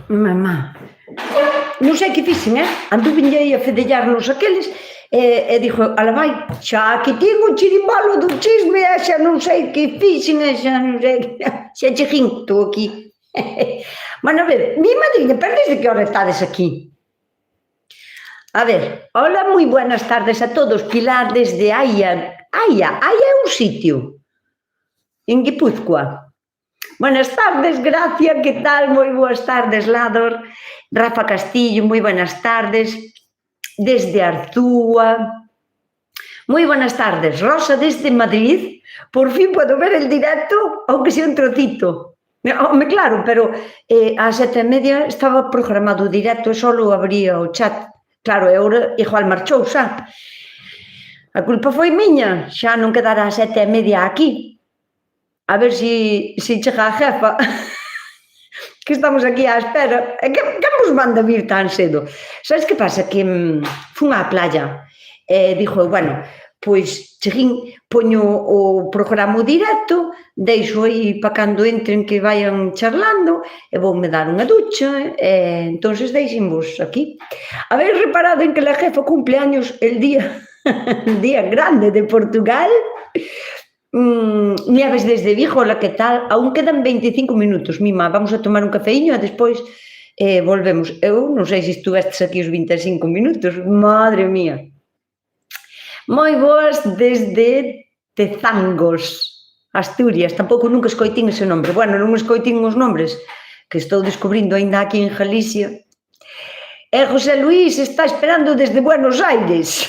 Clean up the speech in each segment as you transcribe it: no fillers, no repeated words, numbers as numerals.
Mamá, non sei que fixen, anduvenlle aí a fedellarnos aqueles, e dixo, ala vai, xa que tivo o chirimbalo do chisme, xa non sei que fixen, xa non sei, xa che rinto aquí. Bueno, a ver, mi madriña, pero desde que hora estades aquí? A ver, hola, moi buenas tardes a todos, Pilar desde Aia. Aia é un sitio, en Guipúzcoa. Buenas tardes, Gracia, que tal? Moi boas tardes, Lador. Rafa Castillo, moi buenas tardes. Desde Arzúa. Moi buenas tardes, Rosa, desde Madrid. Por fin puedo ver el directo, aunque sea un trocito. Home, claro, pero ás 7:30 estaba programado o directo e só abría o chat. Claro, e agora igual marchou xa. A culpa foi miña, xa non quedará ás 7:30 aquí. A ver se chega a jefa, que estamos aquí á espera. E que vos manda vir tan cedo? Sabes que pasa? Que fun á playa e dixo, bueno, pois cheguín, poño o programa directo, deixo aí para cando entren que vayan charlando e voume dar unha ducha e entonces deixenvos aquí. Habéis reparado en que la jefa cumple años el día grande de Portugal? Nieves desde Vigo, hola, que tal? Aún quedan 25 minutos, mima, vamos a tomar un cafeíño e despois volvemos. Eu non sei se estuvestes aquí os 25 minutos, madre mía. Moi boas desde Tezangos, Asturias, tampouco nunca escoitín ese nombre. Bueno, non escoitín os nombres que estou descubrindo aínda aquí en Galicia. E José Luís está esperando desde Buenos Aires.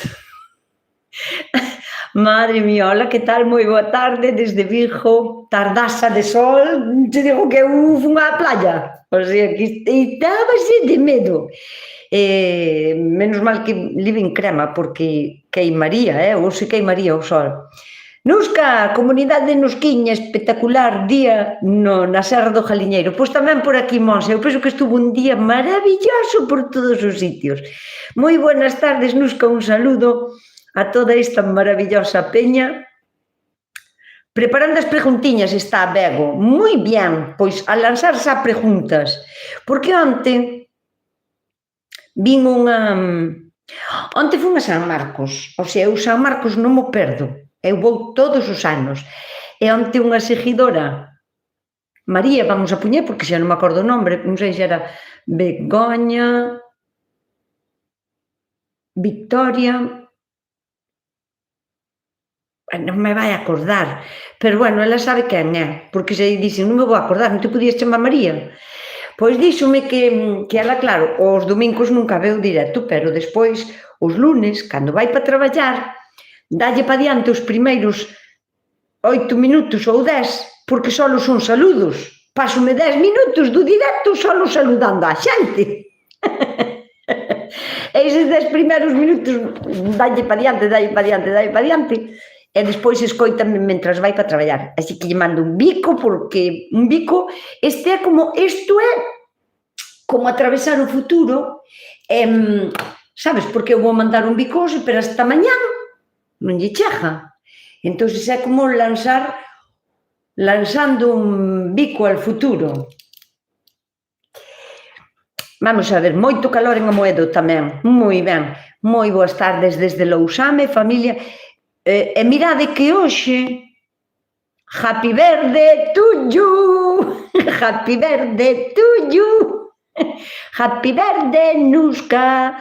Madre mía, hola, que tal? Moi boa tarde desde Vigo, tardaza de sol, te digo que eu fun á playa, o sea, que estábase de medo. Menos mal que liven crema, porque queimaría, ou se queimaría o sol. Nusca, comunidade de Nusquiña, espectacular día na Serra do Jaliñeiro. Pois tamén por aquí, Monse, eu penso que estuvo un día maravilloso por todos os sitios. Moi buenas tardes, Nusca, un saludo a toda esta maravillosa peña. Preparando as preguntiñas está Bego. Moi bien, pois a lanzar xa preguntas. Porque onte vin unha... Onte fun a San Marcos. O sea, eu San Marcos non mo perdo. Eu vou todos os anos. E onte unha seguidora, María, vamos a poñer, porque xa non me acordo o nombre, non sei se era Begoña, Victoria... non me vai acordar, pero bueno, ela sabe quen é, porque se dixen, non me vou acordar, non te podías chamar María? Pois díxome que ela, claro, os domingos nunca veu directo, pero despois, os lunes, cando vai para traballar, dalle para diante os primeiros 8 minutos ou 10, porque só son saludos. Pásome 10 minutos do directo só saludando a xente. E eses 10 primeiros minutos dalle para diante, dalle para diante, dalle para diante, e despois escoitame mentras vai para traballar. Así que lle mando un bico, porque un bico, isto é como atravesar o futuro, sabes, porque eu vou mandar un bico hoxe, pero hasta mañán non lle chega. Entón, é como lanzando un bico al futuro. Vamos a ver, moito calor en Amoedo tamén, moi ben. Moi boas tardes desde Lousame, familia. E mirade que hoxe, happy birthday to you, happy birthday to you, happy birthday, Nusca,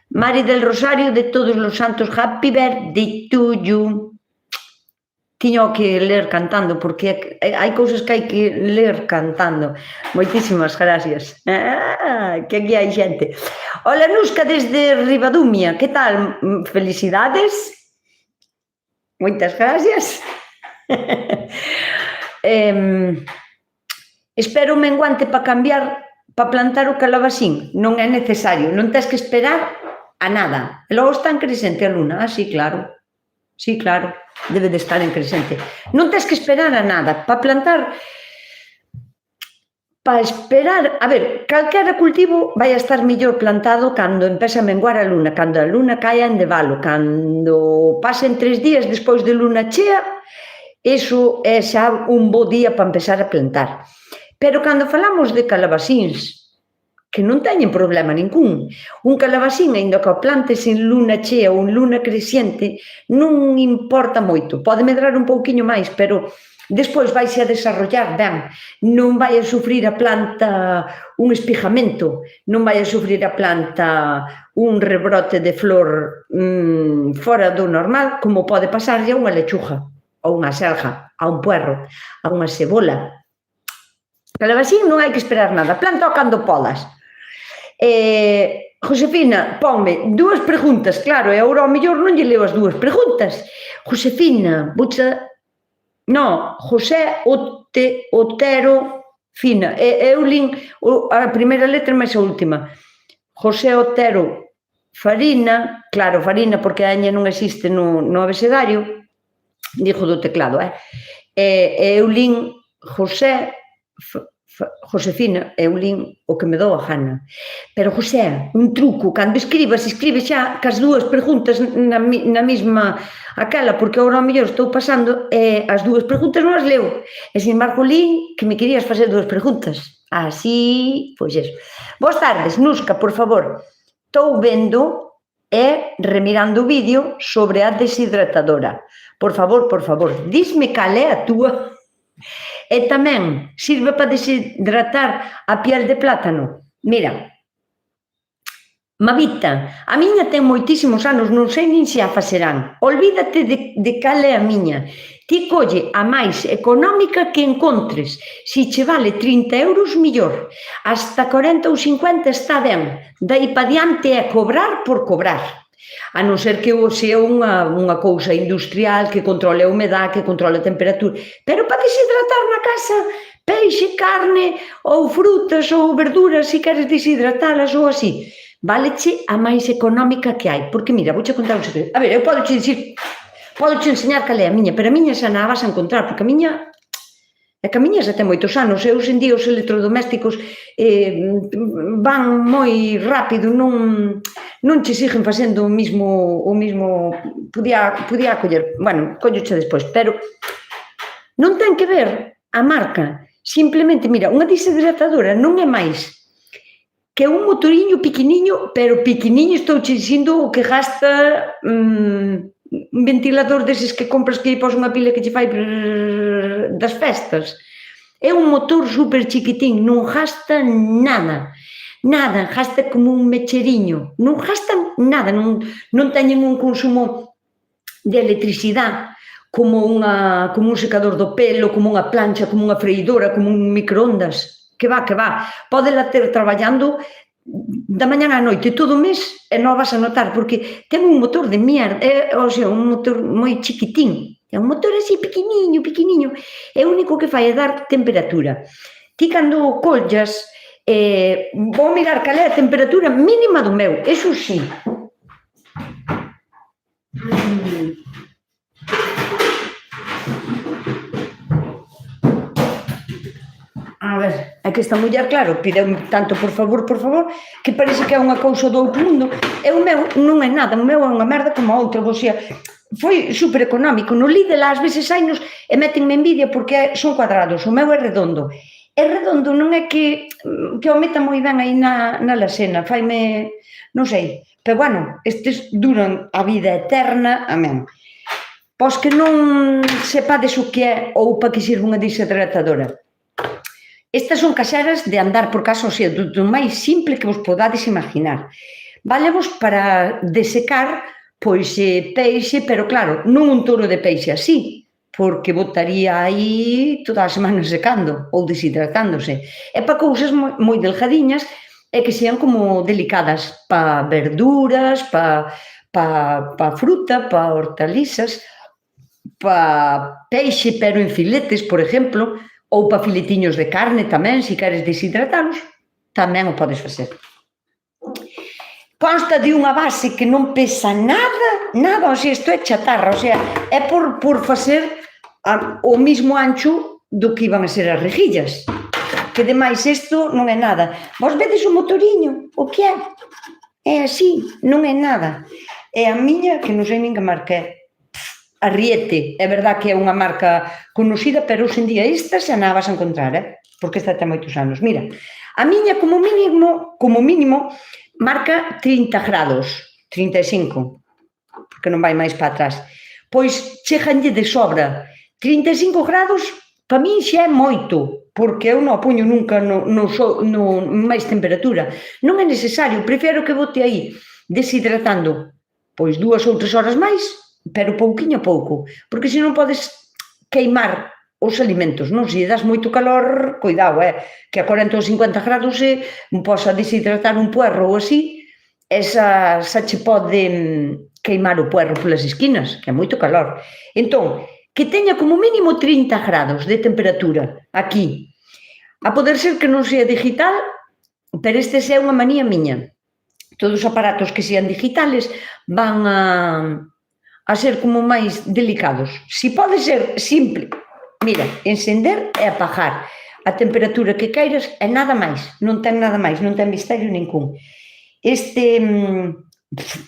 Mari del Rosario de todos los santos, happy birthday to you. Tiño que ler cantando, porque hai cousas que hai que ler cantando. Moitísimas gracias. Que aquí hai xente. Hola, Nusca, desde Ribadumia, que tal? Felicidades. Moitas gracias. Espero un menguante para cambiar, para plantar o calabacín. Non é necesario, non tens que esperar a nada. E logo está en crecente a luna. Sí, claro. Sí, claro, debe de estar en crecente. Non tens que esperar a nada. Para plantar, para esperar... A ver, calquera cultivo vai a estar mellor plantado cando empeza a menguar a luna, cando a luna caia en devalo, cando pasen 3 días despois de luna chea iso é xa un bo día para empezar a plantar. Pero cando falamos de calabacíns, que non teñen problema ningún, un calabacín, aínda que o plantes en luna chea ou en luna crescente, non importa moito, pode medrar un pouquiño máis, pero despois vaise a desarrollar ben, non vai a sufrir a planta un espijamento, non vai a sufrir a planta un rebrote de flor fora do normal, como pode pasarlle a unha lechuga, a unha selga, a un puerro, a unha cebola. Calabacín non hai que esperar nada, planta cando podas. Josefina, ponme 2 preguntas, claro, e agora ao mellor non lle leo as 2 preguntas. Josefina, no, José Otero Fina, eu lin a primeira letra máis a última. José Otero Farina, claro, Farina porque a ñ non existe no abecedario, digo do teclado, eu lin Josefina, eu lin o que me dou a gana. Pero, José, un truco, cando escribe xa cas 2 preguntas na mesma aquela, porque agora ao mellor estou pasando e as 2 preguntas non as leo. E, sin embargo, lin que me querías facer 2 preguntas. Así, pois eso. Boas tardes, Nusca, por favor. Estou vendo e remirando o vídeo sobre a deshidratadora. Por favor, dísme cal é a túa. E tamén sirve para deshidratar a piel de plátano. Mira, Mavita, a miña ten moitísimos anos, non sei nin se a facerán. Olvídate de cal é a miña. Ti colle a máis económica que encontres. Se che vale 30 euros, millor. Hasta 40 ou 50 está ben. Daí pa diante é cobrar por cobrar. A non ser que sea unha cousa industrial que controle a humedade, que controle a temperatura. Pero para deshidratar na casa, peixe, carne, ou frutas, ou verduras, se queres deshidratalas ou así, váleche a máis económica que hai. Porque, mira, vouche contar un secreto. A ver, eu podo enseñar cal é a miña, pero a miña xa na vas a encontrar, porque a miña... É que a miña xa ten moitos anos, e hoxe en día os electrodomésticos van moi rápido, non che siguen facendo o mismo, podía coller, bueno, colloche despois, pero non ten que ver a marca, simplemente, mira, unha deshidratadora non é máis que un motoriño piquiniño, pero piquiniño estou che dicindo o que gasta un ventilador deses que compras que pos unha pila que che fai das festas. É un motor super chiquitín, non gasta nada, gasta como un mecheriño, non gasta nada, non teñen un consumo de electricidade como un secador do pelo, como unha plancha, como unha freidora, como un microondas, que va, podela ter traballando da mañana á noite, todo o mes, e non vas a notar, porque ten un motor de mierda, ou sea, un motor moi chiquitín, é un motor así pequeniño, é o único que fai é dar temperatura. Ti cando collas, vou mirar cal é a temperatura mínima do meu, eso sí. A ver, é que esta muller, claro, pide tanto por favor, que parece que é unha cousa do outro mundo. E o meu non é nada, o meu é unha merda como a outra, o sea, foi super económico. No Lidl ás veces hainos e metenme envidia porque son cuadrados, o meu é redondo. É redondo, non é que o meta moi ben aí na lasena, faime, non sei, pero bueno, estes duran a vida eterna, amén. Pois que non sepades o que é ou para que sirve unha deshidratadora. Estas son caseras de andar por casa, o sea, do máis simple que vos podades imaginar. Válevos para desecar, pois, peixe, pero claro, non un touro de peixe así, porque botaría aí toda a semana secando ou deshidratándose. É para cousas moi delgadiñas e que sean como delicadas para verduras, para fruta, para hortalizas, para peixe, pero en filetes, por exemplo, ou para filetiños de carne tamén, se queres deshidratalos, tamén o podes facer. Consta de unha base que non pesa nada, o sea, isto é chatarra, o sea, é por facer o mismo ancho do que iban a ser as rejillas, que demais isto non é nada. Vos vedes o motoriño, o que é? É así, non é nada. É a miña, que non sei nin que marca é. Arriete, é verdad que é unha marca conocida, pero hoxe en día esta xa non a vas a encontrar, porque esta ten moitos anos. Mira, a miña como mínimo, marca 30 grados, 35, porque non vai máis para atrás. Pois cheganlle de sobra. 35 grados, para min xa é moito, porque eu non a poño nunca no máis temperatura. Non é necesario, prefiro que bote aí deshidratando pois 2 ou 3 horas máis, pero pouquiño a pouco, porque senón podes queimar os alimentos, non? Se das moito calor, cuidado, que a 40 ou 50 grados se posa deshidratar un puerro ou así, esa che pode queimar o puerro polas esquinas, que é moito calor. Entón, que teña como mínimo 30 grados de temperatura aquí. A poder ser que non sea digital, pero este é unha manía miña. Todos os aparatos que sean digitales van a ser como máis delicados. Si pode ser simple, mira, encender e apagar a temperatura que queiras e nada máis, non ten nada máis, non ten misterio ningún.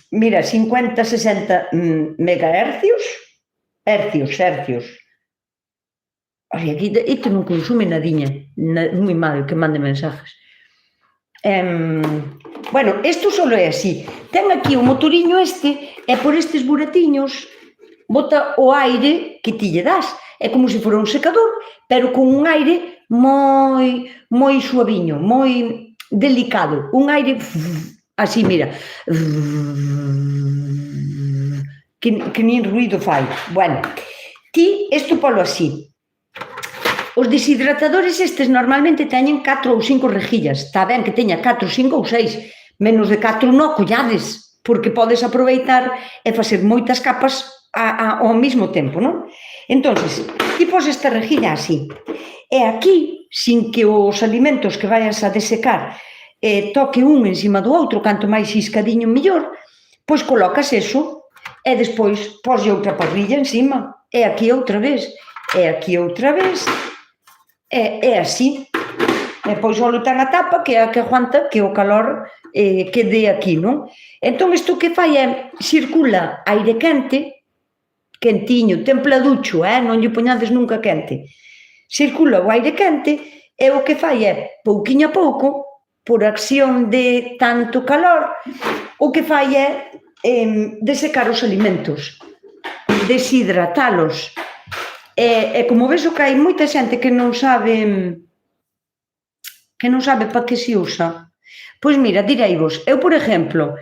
Mira, 50, 60 megahercios, hercios. Oye, aquí isto non consume nadiña, moi mal que mande mensajes. Bueno, isto só é así. Ten aquí o motoriño e por estes buratiños bota o aire que ti lle das. É como se fora un secador, pero con un aire moi suaviño, moi delicado. Un aire así, mira, que nin ruido fai. Bueno, ti isto polo así. Os deshidratadores estes normalmente teñen 4 ou 5 rejillas. Está ben que teña 4, 5 ou 6. Menos de 4 non collades, porque podes aproveitar e facer moitas capas ao mesmo tempo, non? Entón, ti pos esta rejilla así. E aquí, sin que os alimentos que vayas a desecar toque un encima do outro, canto máis xiscadiño mellor, pois colocas eso e despois poslle outra parrilla encima. E aquí outra vez. E aquí outra vez. É así. E pois só ten a tapa que é a que aguanta que o calor que dé aquí, non? Entón, isto que fai é circula aire quente, quentiño, templaducho, non lle poñades nunca quente. Circula o aire quente e o que fai é, pouquiño a pouco, por acción de tanto calor, o que fai é desecar os alimentos, deshidratalos. E como ves o que hai moita xente que non sabe para que se usa. Pois mira, direivos, eu, por exemplo,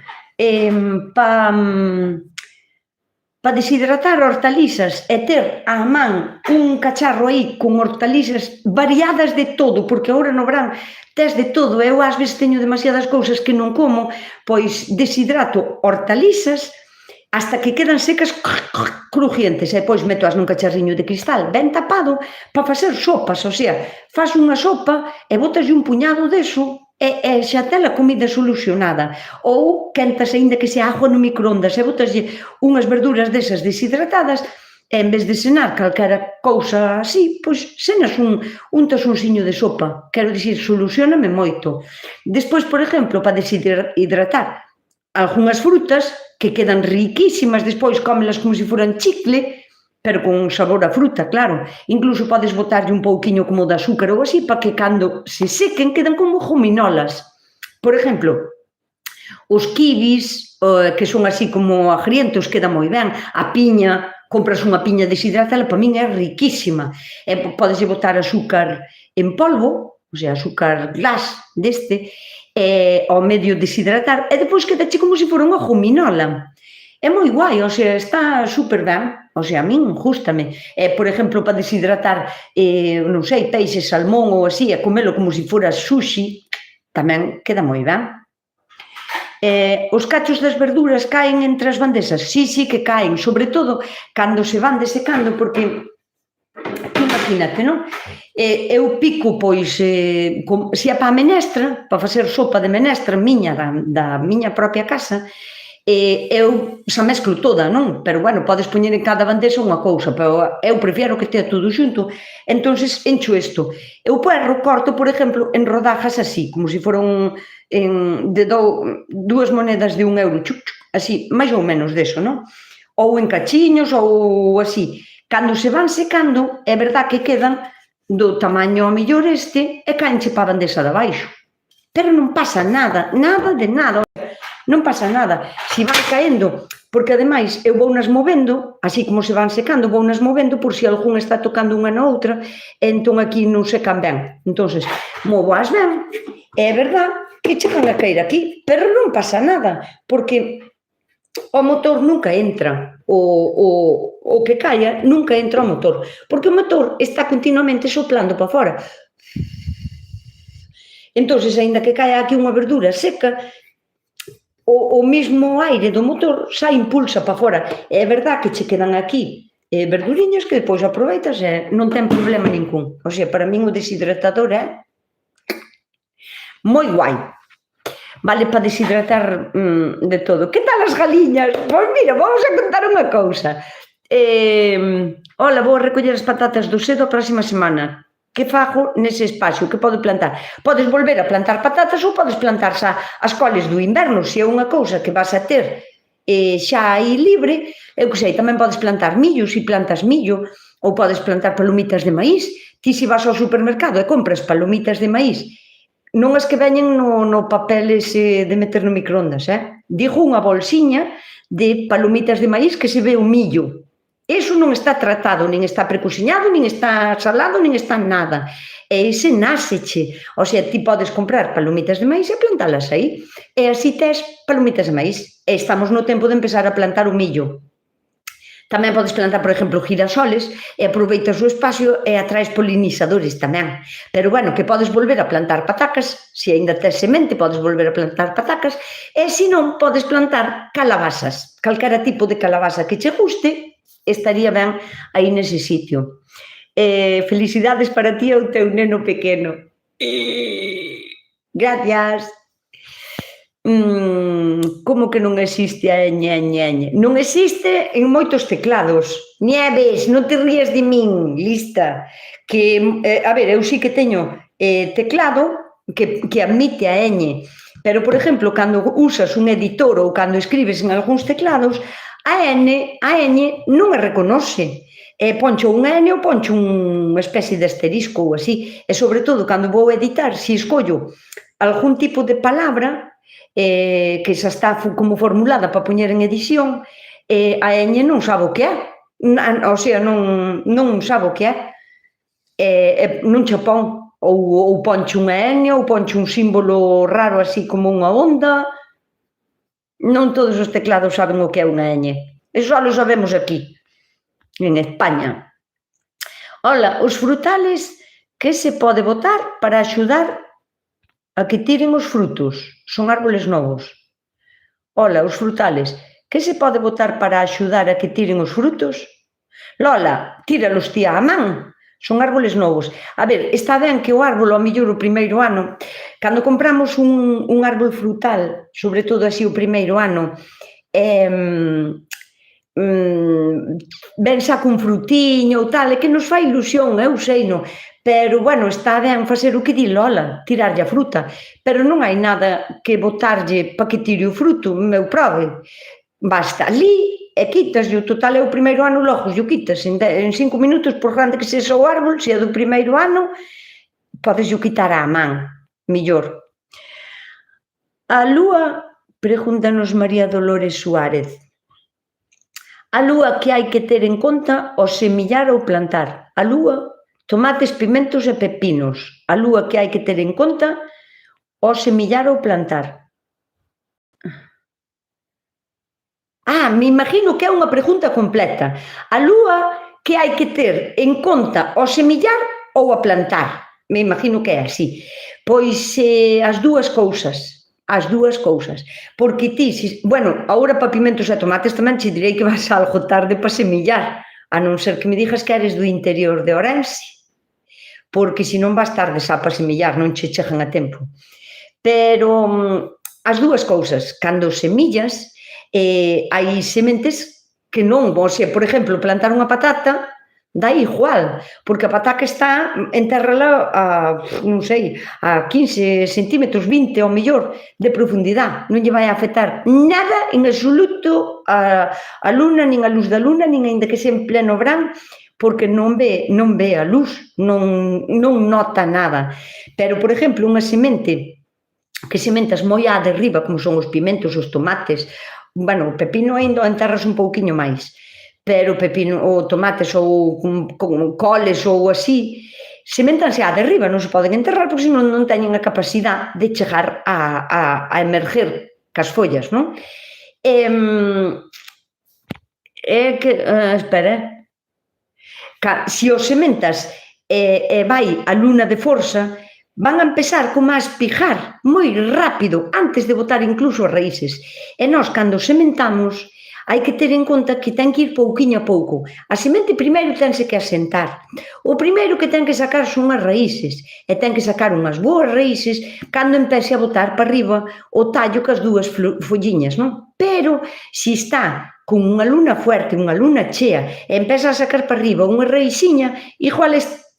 para deshidratar hortalizas e ter á man un cacharro aí con hortalizas variadas de todo, porque agora no verán tes de todo, eu ás veces teño demasiadas cousas que non como, pois deshidrato hortalizas hasta que quedan secas crujientes, e depois metoas nun cacharriño de cristal ben tapado para facer sopas, o sea, faz unha sopa e botaslle un puñado deso e xa ten a comida solucionada. Ou quentas aínda que sea agua no microondas e botaslle unhas verduras desas deshidratadas e en vez de cenar calquera cousa así, pois cenas un tazonciño de sopa. Quero dicir, solucioname moito. Despois, por exemplo, para deshidratar algunhas frutas que quedan riquísimas, despois cómelas como se foran chicle, pero con sabor a fruta, claro. Incluso podes botarlle un pouquiño como de azúcar ou así, para que cando se sequen quedan como gominolas. Por exemplo, os kibis, que son así como agrientos, quedan moi ben. A piña, compras unha piña deshidratada, para min é riquísima. Podes botar azúcar en polvo, o sea, azúcar glass deste, ao medio deshidratar, e depois quedache como se fora unha gominola. É moi guai, o sea, está super ben, o sea, a min gústame. Por exemplo, para deshidratar, non sei, peixe, salmón ou así, e comelo como se fora sushi, tamén queda moi ben. Os cachos das verduras caen entre as bandexas? Sí, que caen, sobre todo cando se van desecando, porque imagínate, non? Eu pico, pois, se é para a menestra, para facer sopa de menestra miña, da miña propia casa, eu xa mezclo toda, non? Pero, bueno, podes poñer en cada bandexa unha cousa, pero eu prefiero que tea todo xunto, entonces encho isto. Eu puerro, corto, por exemplo, en rodajas así, como se foran de 2 monedas de 1 euro, así, máis ou menos deso, non? ou en cachiños ou así. Cando se van secando, é verdad que quedan do tamaño ao mellor e caenche pa bandexa de abaixo. Pero non pasa nada, nada de nada. Non pasa nada. Si van caendo, porque ademais eu vounas movendo, así como se van secando, vounas movendo por si algún está tocando unha na outra, entón aquí non secan ben. Entonces, movoas ben, é verdad que chegan a caer aquí, pero non pasa nada, porque o motor nunca entra, o que caia nunca entra o motor, porque o motor está continuamente soplando para fora. Entón, aínda que caia aquí unha verdura seca, o mesmo aire do motor xa impulsa para fora. É verdad que che quedan aquí verduriñas que depois aproveitas e non ten problema ningún. O sea, para min o deshidratador é moi guai. Vale para deshidratar de todo. Que tal as galiñas? Pois mira, vamos a contar unha cousa. Ola, vou a recoller as patatas do sedo a próxima semana. Que fago nese espacio? Que podo plantar? Podes volver a plantar patatas ou podes plantar xa as coles do inverno, se é unha cousa que vas a ter xa aí libre. Eu que sei, tamén podes plantar millo, se plantas millo, ou podes plantar palomitas de maíz. Ti se vas ao supermercado e compras palomitas de maíz, non as que veñen no papel ese de meter no microondas, digo unha bolsiña de palomitas de maíz que se ve o millo. Eso non está tratado, nin está precociñado, nin está salado, nin está nada. E ese náseche. O sea, ti podes comprar palomitas de maíz e plantalas aí. E así tes palomitas de maíz. E estamos no tempo de empezar a plantar o millo. Tamén podes plantar, por exemplo, girasoles e aproveitas o espacio e atraes polinizadores tamén. Pero, bueno, que podes volver a plantar patacas, se aínda tes semente, podes volver a plantar patacas, e se non, podes plantar calabazas. Calquera tipo de calabaza que che guste, estaría ben aí nese sitio. Felicidades para ti e o teu neno pequeno. Gracias. Como que non existe a ñe? Non existe en moitos teclados. Nieves, non te ríes de min, lista. Que, a ver, eu sí que teño teclado que admite a ñ, pero, por exemplo, cando usas un editor ou cando escribes en algúns teclados, a ñ non a reconoce. Poncho unha ñ ou poncho unha especie de asterisco ou así. E, sobre todo, cando vou editar, se escollo algún tipo de palabra que xa está como formulada para poñer en edición, a ñ non sabe o que é, o sea, non sabe o que é, non che pon, ou ponche unha ñ, ou ponche un símbolo raro así como unha onda. Non todos os teclados saben o que é unha ñ, eso xa lo sabemos aquí, en España. Ola, os frutales que se pode botar para axudar a que tiren os frutos? Son árboles novos. Ola, os frutales, que se pode botar para axudar a que tiren os frutos? Lola, tíralos ti á man. Son árboles novos. A ver, está ben que o árbol, ao mellor o primeiro ano, cando compramos un árbol frutal, sobre todo así o primeiro ano, ben xa cun frutiño ou tal, é que nos fai ilusión, eu sei, non? Pero, bueno, está ben facer o que di Lola, tirarlle a fruta, pero non hai nada que botarlle para que tire o fruto, meu prove. Basta ali e quitaslle, o total é o primeiro ano, logo o quitas, en 5 minutos, por grande que sexa o árbol, se é do primeiro ano, podes o quitar á man, millor. A lúa, pregúntanos María Dolores Suárez, a lúa que hai que ter en conta ao semillar ou plantar? A lúa, tomates, pimentos e pepinos. A lúa que hai que ter en conta ao semillar ou plantar? Me imagino que é unha pregunta completa. A lúa que hai que ter en conta ao semillar ou a plantar? Me imagino que é así. Pois as dúas cousas. As dúas cousas. Porque ti, bueno, agora para pimentos e tomates tamén che direi que vas algo tarde para semillar, a non ser que me digas que eres do interior de Ourense, porque se non vas tarde xa para semillar, non che chegan a tempo. Pero as dúas cousas, cando semillas, hai sementes que non, o sea, por exemplo, plantar unha patata dá igual, porque a pataca está entérrala non sei, a 15 centímetros, 20 ao mellor de profundidade, non lle vai a afectar nada en absoluto a luna, nin a luz da luna, nin ainda que sea en pleno verán, porque non ve a luz, non nota nada. Pero, por exemplo, unha semente que sementas moi á de riba, como son os pimentos, os tomates, bueno, o pepino ainda enterras un pouquiño máis, pero pepino ou tomates ou con coles ou así, sementanse á de riba, non se poden enterrar porque senón non teñen a capacidade de chegar a emerger cas follas, non? Espera, se os sementas e vai a luna de forza, van a empezar como a espigar moi rápido, antes de botar incluso as raíces. E nós, cando sementamos, hai que ter en conta que ten que ir pouquiño a pouco. A semente primeiro tense que asentar. O primeiro que ten que sacar son as raíces, e ten que sacar unhas boas raíces cando empece a botar para arriba o tallo cas dúas folliñas, non? Pero, se está con unha luna fuerte, unha luna chea, e empeza a sacar para arriba unha raíciña, igual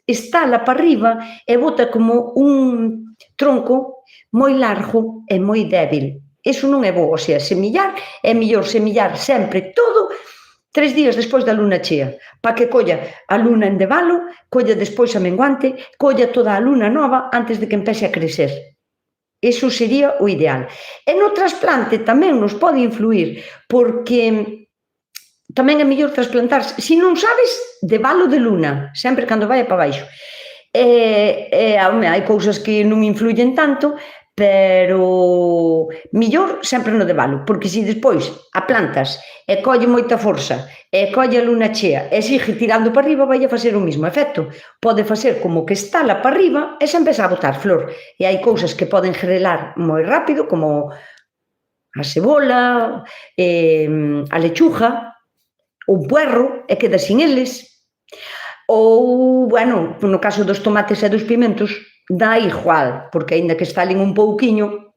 estala para arriba e bota como un tronco moi largo e moi débil. Iso non é bo, o sea, semillar é mellor semillar sempre todo 3 días despois da luna chea, para que colla a luna en debalo, colla despois a menguante, colla toda a luna nova antes de que empece a crecer. Iso sería o ideal. E no trasplante tamén nos pode influir, porque tamén é mellor trasplantarse, se non sabes, debalo de luna, sempre cando vai para baixo. Hai cousas que non influyen tanto, pero mellor sempre no debalo, porque se despois a plantas e colle moita forza e colle a luna chea e sigue tirando para arriba, vai a facer o mesmo efecto. Pode facer como que estala para arriba e se empeza a botar flor. E hai cousas que poden grelar moi rápido, como a cebola, a lechuga, o puerro, e queda sin eles. Ou, bueno, no caso dos tomates e dos pimentos, dá igual, porque aínda que estalen un pouquiño,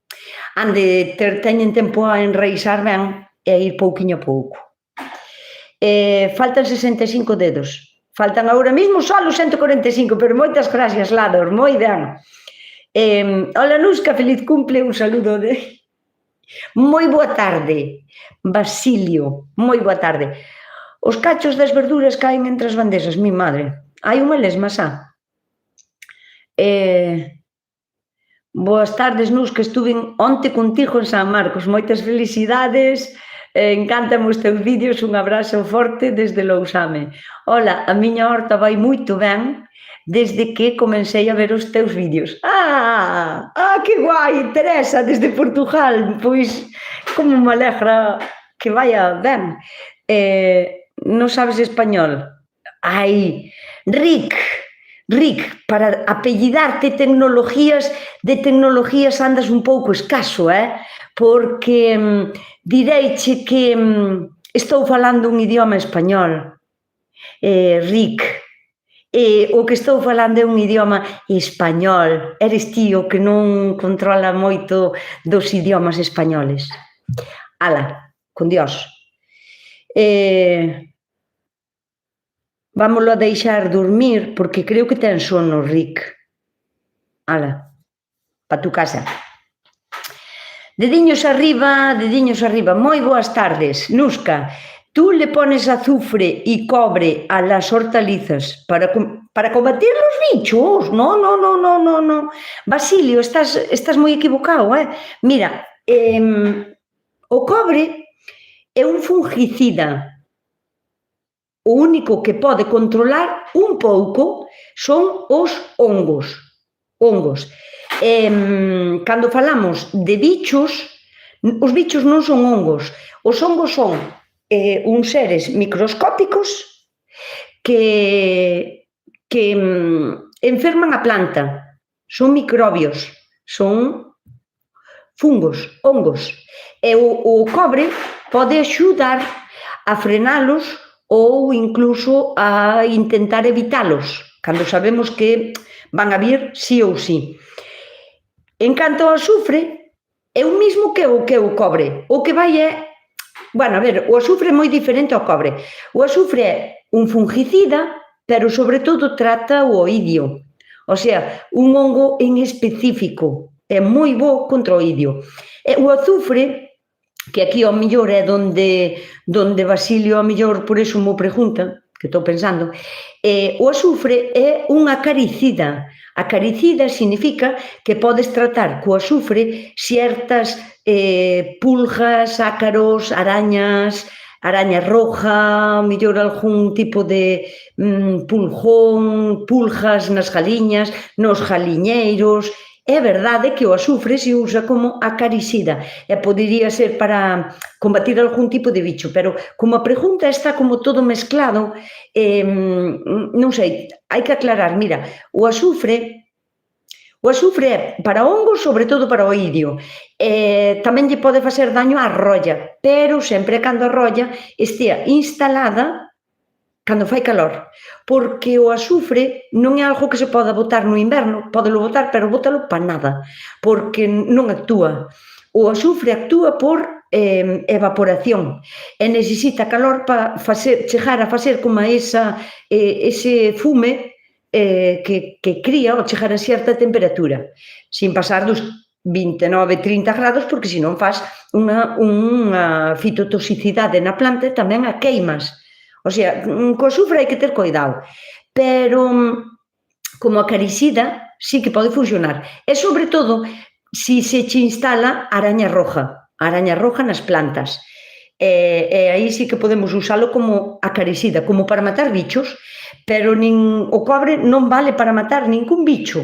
teñen tempo a enraizar ben e a ir pouquiño a pouco. Faltan 65 dedos. Faltan agora mesmo só os 145, pero moitas gracias, Lador, moi ben. Hola, Nusca, feliz cumple, un saludo de... Moi boa tarde, Basilio, moi boa tarde. Os cachos das verduras caen entre as bandexas, mi madre. Hai unha lesma xa. Boas tardes, Nus, que estuve onte contigo en San Marcos. Moitas felicidades, encantan os teus vídeos, un abrazo forte desde Lousame. Ola, a miña horta vai moito ben desde que comecei a ver os teus vídeos. Que guai, Teresa, desde Portugal. Pois, como me alegra que vaya ben. Non sabes español? Ai, Rick, para apellidarte de tecnologías andas un pouco escaso, porque direiche que estou falando un idioma español, Rick, o que estou falando é un idioma español, eres ti o que non controla moito dos idiomas españoles. Ala, con Dios. Vámoslo a deixar dormir, porque creo que ten sono, Rick. Ala, pa tu casa. Dediños arriba, moi boas tardes. Nusca, tú le pones azufre y cobre a las hortalizas para combatir los bichos? No. Basilio, estás moi equivocado, Mira, o cobre é un fungicida. O único que pode controlar un pouco son os hongos. Cando falamos de bichos, os bichos non son hongos. Os hongos son uns seres microscópicos que enferman a planta. Son microbios, son fungos, hongos. E o cobre pode axudar a frenalos ou incluso a intentar evitalos, cando sabemos que van a vir sí ou sí. En canto ao azufre, é o mismo que o cobre. O que vai é... Bueno, a ver, o azufre é moi diferente ao cobre. O azufre é un fungicida pero sobre todo trata o oídio. O sea, un hongo en específico é moi bo contra o oídio. O azufre, que aquí ao mellor é donde Basilio, ao mellor por eso mo pregunta, que estou pensando, o azufre é un acaricida. Acaricida significa que podes tratar co azufre ciertas pulgas, ácaros, araña roja, mellor algún tipo de pulgón, pulgas nas galiñas, nos galiñeiros. É verdade que o azufre se usa como acaricida e podería ser para combatir algún tipo de bicho, pero como a pregunta está como todo mezclado, non sei, hai que aclarar, mira, o azufre é para hongos, sobre todo para o oídio. Tamén lle pode facer daño á rolla, pero sempre cando a rolla estea instalada cando fai calor, porque o azufre non é algo que se poda botar no inverno, podelo botar, pero bótalo para nada, porque non actúa. O azufre actúa por evaporación e necesita calor para chegar a facer como ese fume que cría ao chegar a certa temperatura, sin pasar dos 29, 30 grados, porque senón faz unha fitotoxicidade na planta e tamén a queimas. O sea, co azufre hai que ter cuidado, pero como acaricida sí que pode funcionar. E, sobre todo, si se che instala araña roja nas plantas. E aí sí que podemos usalo como acaricida, como para matar bichos, pero o cobre non vale para matar ningún bicho,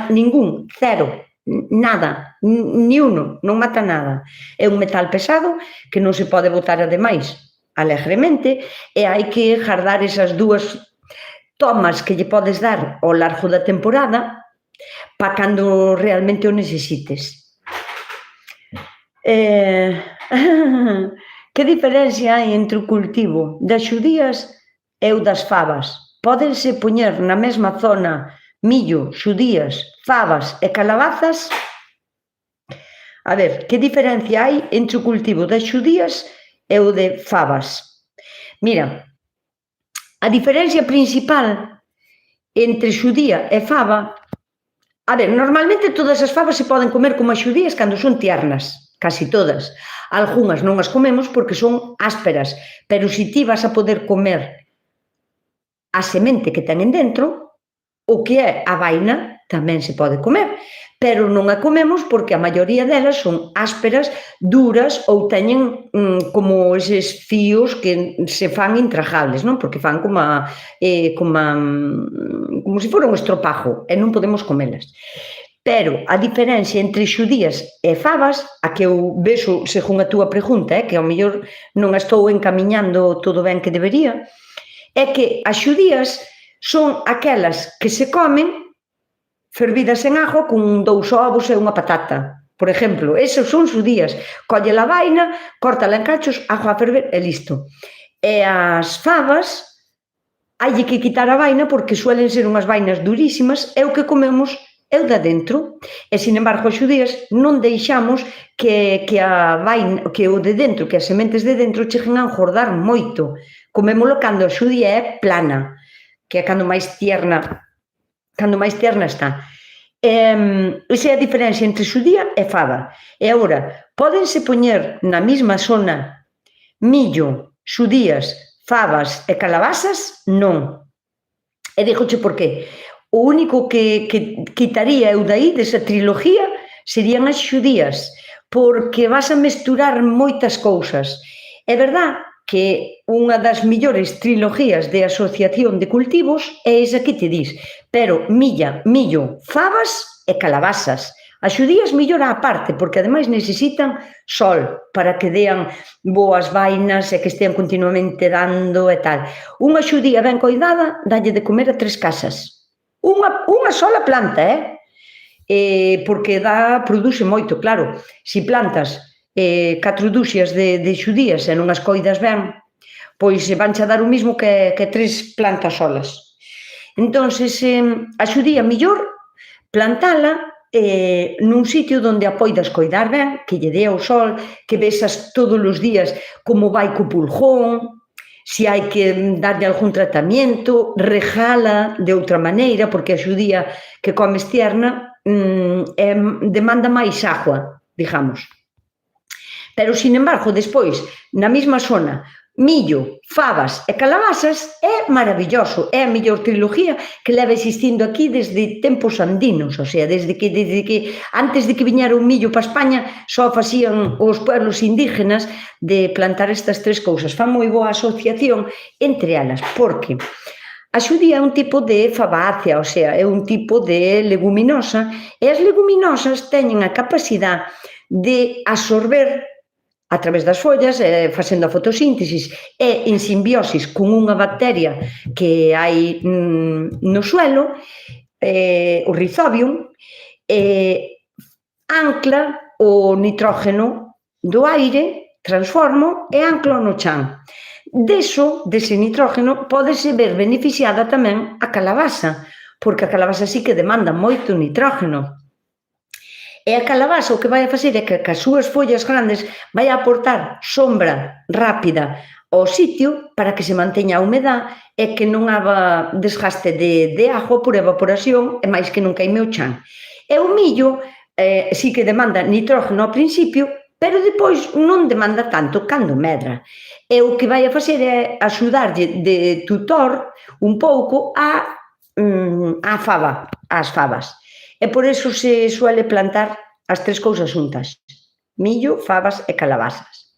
ningún, cero, nada, ni uno, non mata nada. É un metal pesado que non se pode botar ademais alegremente, e hai que guardar esas dúas tomas que lle podes dar ao largo da temporada para cando realmente o necesites. Que diferencia hai entre o cultivo das xudías e o das fabas? Pódense poñer na mesma zona millo, xudías, fabas e calabazas? A ver, que diferencia hai entre o cultivo das xudías e o de fabas? Mira, a diferencia principal entre xudía e faba, a ver, normalmente todas as fabas se poden comer como as xudías cando son tiernas, casi todas. Algunhas non as comemos porque son ásperas, pero se ti vas a poder comer a semente que tenen dentro, o que é a vaina tamén se pode comer, pero non a comemos porque a maioría delas son ásperas, duras ou teñen como eses fíos que se fan intragables, non? Porque fan como se fora un estropajo e non podemos comelas. Pero a diferencia entre xudías e fabas, a que eu vexo según a túa pregunta, que ao mellor non a estou encamiñando todo ben que debería, é que as xudías son aquelas que se comen fervidas en agua con 2 ovos e unha patata. Por exemplo, esos son xudías. Colle a vaina, córtala en cachos, agua a ferver e listo. E as fabas, hai que quitar a vaina porque suelen ser unhas vainas durísimas e o que comemos é o de dentro. E, sin embargo, as xudías non deixamos que o de dentro, que as sementes de dentro cheguen a engordar moito. Comémolo cando a xudía é plana, que é cando máis tierna está. Esa é a diferencia entre xudía e faba. E agora, pódense poñer na mesma zona millo, xudías, fabas e calabazas? Non. E dígoche por qué. O único que quitaría eu daí desa trilogía serían as xudías, porque vas a mesturar moitas cousas. É verdad que unha das millores trilogías de asociación de cultivos é esa que te dis, pero millo, fabas e calabazas. As xudías millor á parte, porque ademais necesitan sol para que dean boas vainas e que estean continuamente dando e tal. Unha xudía ben coidada dalle de comer a 3 casas. Unha sola planta, porque produce moito, claro. Se plantas 4 dúxias de xudías e non as coidas ben, pois vanche a dar o mismo que 3 plantas solas. Entón, a xudía mellor plantala nun sitio onde a poidas coidar ben, que lle dea o sol, que vexas todos os días como vai co pulgón, se hai que darlle algún tratamento, regala de outra maneira, porque a xudía que comes tierna demanda máis agua, digamos. Pero, sin embargo, despois, na mesma zona, millo, fabas e calabazas é maravilloso, é a mellor trilogía que leva existindo aquí desde tempos andinos, o sea, desde que antes de que viñera o millo para España só facían os pueblos indígenas de plantar estas tres cousas. Fan moi boa asociación entre elas, porque a xudía é un tipo de fabácea, o sea, é un tipo de leguminosa, e as leguminosas teñen a capacidade de absorber a través das follas, facendo a fotosíntesis e en simbiosis con unha bacteria que hai no suelo, o Rhizobium, ancla o nitrógeno do aire, transforma e ancla no chan. Dese nitrógeno, pódese ver beneficiada tamén a calabaza, porque a calabaza sí que demanda moito nitrógeno. E a calabaza o que vai a facer é que as súas follas grandes vai a aportar sombra rápida ao sitio para que se manteña a humedad e que non haga desgaste de agua por evaporación e máis que non queime o chan. E o millo sí que demanda nitrógeno ao principio, pero depois non demanda tanto cando medra. E o que vai a facer é axudarlle de tutor un pouco ás fabas. E por iso se suele plantar as tres cousas xuntas: millo, fabas e calabazas.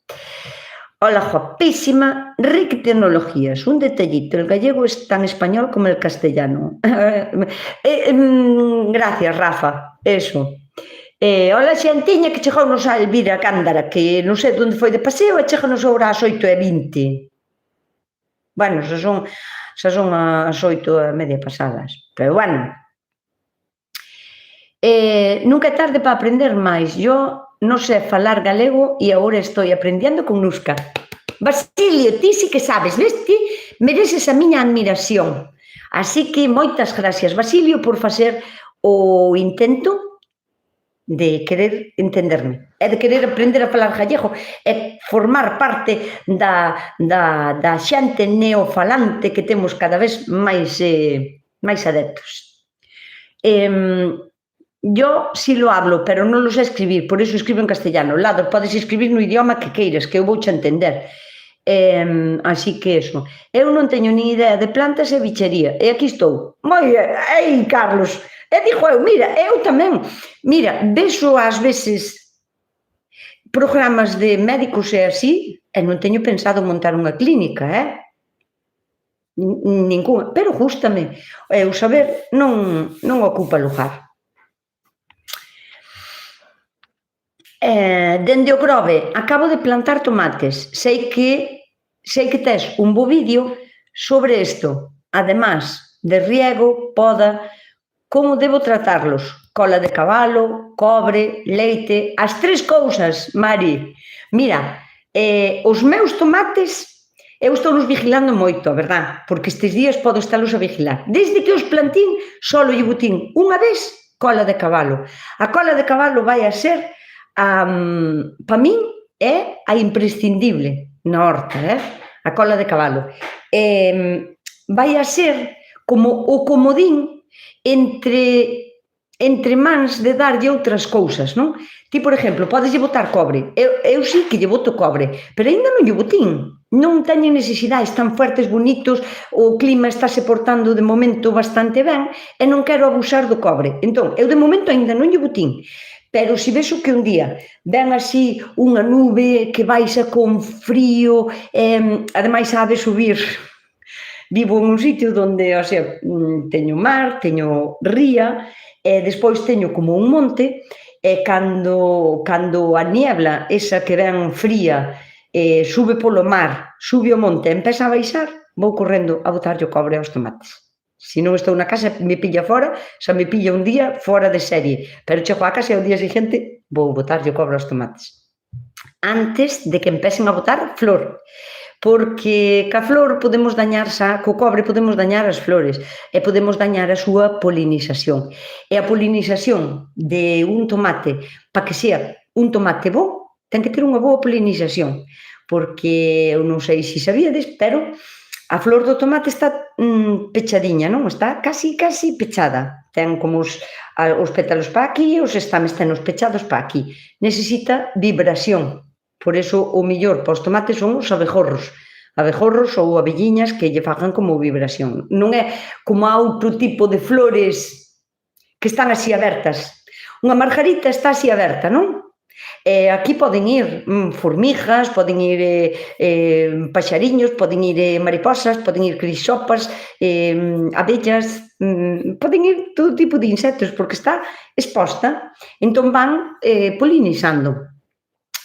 Hola, guapísima, rica tecnologías. Un detallito, el gallego es tan español como el castellano. Gracias, Rafa, eso. Hola, xantiña, que chegounos a Elvira Cándara, que non sei onde foi de paseo e cheganos agora ás 8:20. Bueno, xa son as 8:30 pasadas, pero bueno. Nunca é tarde para aprender máis. Yo non sei falar galego e agora estou aprendendo con Nuska. Basilio, ti sí que sabes, ves, ti mereces a miña admiración. Así que moitas gracias, Basilio, por facer o intento de querer entenderme, e de querer aprender a falar gallego e formar parte da xente neofalante que temos cada vez máis adeptos. Yo sí lo hablo, pero non lo sé escribir, por iso escribo en castellano. Lado, podes escribir no idioma que queiras, que eu vouche entender. Así que eso. Eu non teño ni idea de plantas e bichería. E aquí estou. Moi ben, Carlos. E dixo eu, mira, eu tamén. Mira, vexo ás veces programas de médicos e así, e non teño pensado montar unha clínica, ninguna, pero gústame. O saber non ocupa lugar. Dende o Grove, acabo de plantar tomates. Sei que tes un bo vídeo sobre isto. Además de riego, poda, como debo tratarlos? Cola de cabalo, cobre, leite, as tres cousas, Mari. Mira, os meus tomates, eu estou nos vigilando moito, a verdad, porque estes días podo estalos a vigilar. Desde que os plantín, só lle botín unha vez cola de cabalo. A cola de cabalo vai a ser para min é a imprescindible na horta, a cola de cabalo. Vai a ser como o comodín entre mans de darlle outras cousas, non? Ti, por exemplo, podeslle botar cobre. Eu sí que lle boto cobre, pero ainda non lle botín. Non teñen necesidades tan fuertes, bonitos, o clima estáse portando de momento bastante ben e non quero abusar do cobre. Entón, eu de momento ainda non lle botín. Pero se vexo que un día ven así unha nube que baixa con frío, ademais sabe subir. Vivo en un sitio onde, o sea, teño mar, teño ría, e despois teño como un monte, e cando a niebla, esa que ven fría, sube polo mar, sube o monte e empeza a baixar, vou correndo a botarlle o cobre aos tomates. Se non estou na casa, me pilla fora, xa me pilla un día fora de serie, pero chego a casa e ao día seguinte vou botarlle o cobre aos tomates. Antes de que empecen a botar flor, porque ca flor podemos dañar, co cobre podemos dañar as flores e podemos dañar a súa polinización. E a polinización de un tomate, para que sea un tomate bo, ten que ter unha boa polinización. porque eu non sei se sabíades, pero a flor do tomate está pechadiña, non? Está casi pechada. Ten como os pétalos para aquí e os estames ten os pechados para aquí. Necesita vibración. Por eso o mellor para os tomates son os abejorros ou abelliñas que lle fagan como vibración. Non é como outro tipo de flores que están así abertas. Unha margarita está así aberta, non? Aquí poden ir formigas, poden ir paxariños, poden ir mariposas, poden ir crisopas, abellas, poden ir todo tipo de insectos, porque está exposta. Entón van polinizando.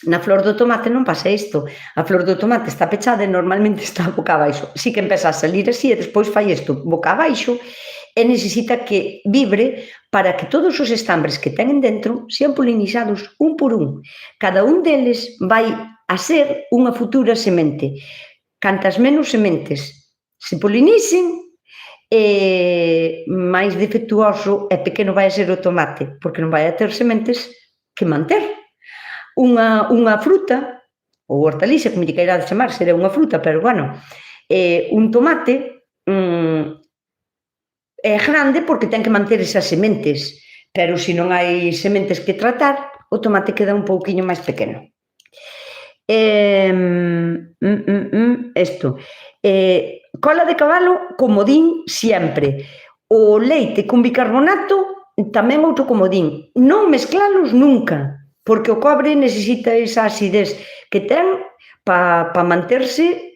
Na flor do tomate non pasa isto. A flor do tomate está pechada e normalmente está boca abaixo. Si que empeza a salir así e despois fai isto boca abaixo e necesita que vibre para que todos os estambres que tenen dentro sean polinizados un por un. Cada un deles vai a ser unha futura semente. Cantas menos sementes se polinicen, máis defectuoso e pequeno vai a ser o tomate, porque non vai a ter sementes que manter. Unha fruta, ou hortaliza, como lle queirades chamar, será unha fruta, pero, bueno, un tomate é grande porque ten que manter esas sementes, pero se non hai sementes que tratar, o tomate queda un pouquiño máis pequeno. Cola de cabalo, comodín sempre. O leite con bicarbonato, tamén outro comodín. Non mezclalos nunca, porque o cobre necesita esa acidez que ten para manterse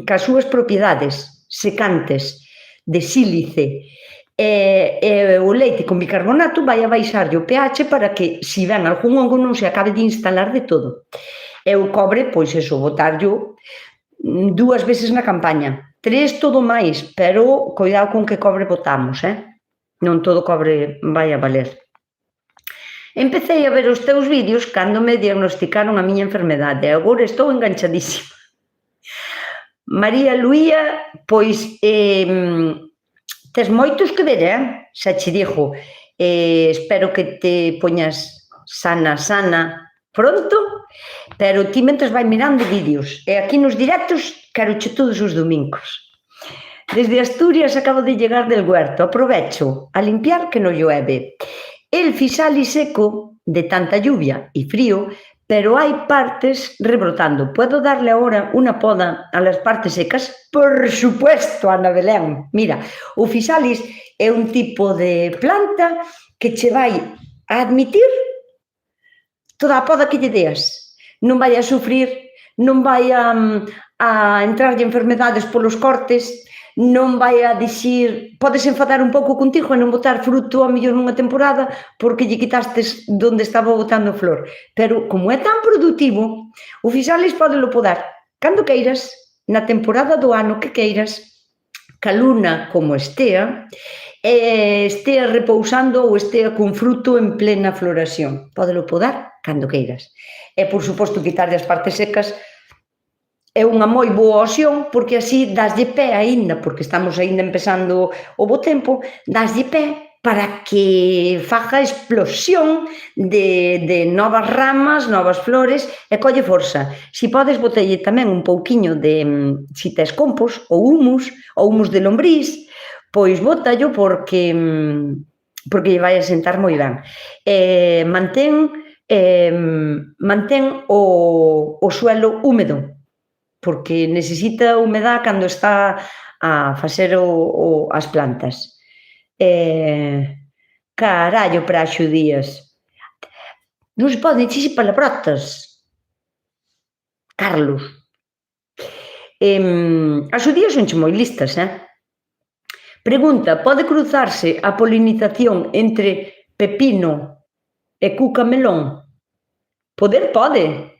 cas súas propiedades secantes de sílice. O leite con bicarbonato vai a baixarlle o pH para que, se ven algún hongo, non se acabe de instalar de todo. E o cobre, pois eso, botarllo 2 veces na campaña, 3 todo máis, pero coidado con que cobre botamos, non todo cobre vai a valer. Empecé a ver os teus vídeos cando me diagnosticaron a miña enfermedade, e agora estou enganchadísima. María Luía, pois tes moitos que ver, xa che dixo, espero que te poñas sana pronto, pero ti mentres vai mirando vídeos, e aquí nos directos quero che todos os domingos. Desde Asturias acabo de llegar del huerto, aprovecho a limpiar que non llueve. El fisali seco de tanta lluvia y frío, pero hay partes rebrotando. ¿Puedo darle ahora una poda a las partes secas? Por supuesto, Ana Belén. Mira, o fisalis é un tipo de planta que che vai a admitir toda a poda que lle deas. Non vai a sufrir, non vai a entrarlle enfermedades polos cortes, non vai a dicir, podes enfadar un pouco contigo e non botar fruto a mellor nunha temporada porque lle quitastes donde estaba botando flor, pero como é tan productivo, o fisalis podelo podar cando queiras, na temporada do ano que queiras, ca luna como estea, estea repousando ou estea con fruto en plena floración, podelo podar cando queiras. E, por suposto, quitarlle as partes secas é unha moi boa opción, porque así daslle pé aínda, porque estamos aínda empezando o bo tempo, daslle pé para que faga explosión de novas ramas, novas flores, e colle forza. Si podes, botelle tamén un pouquiño de, si tes compost, ou humus de lombrís, pois bótallo porque lle vai a sentar moi ben. Mantén o suelo húmedo, porque necesita humedad cando está a facer as plantas. Carallo, Praxo Díaz. Non se poden dicir palabrotas. Carlos. As judías sonche moi listas, Pregunta, pode cruzarse a polinización entre pepino e cuca melón? Poder pode.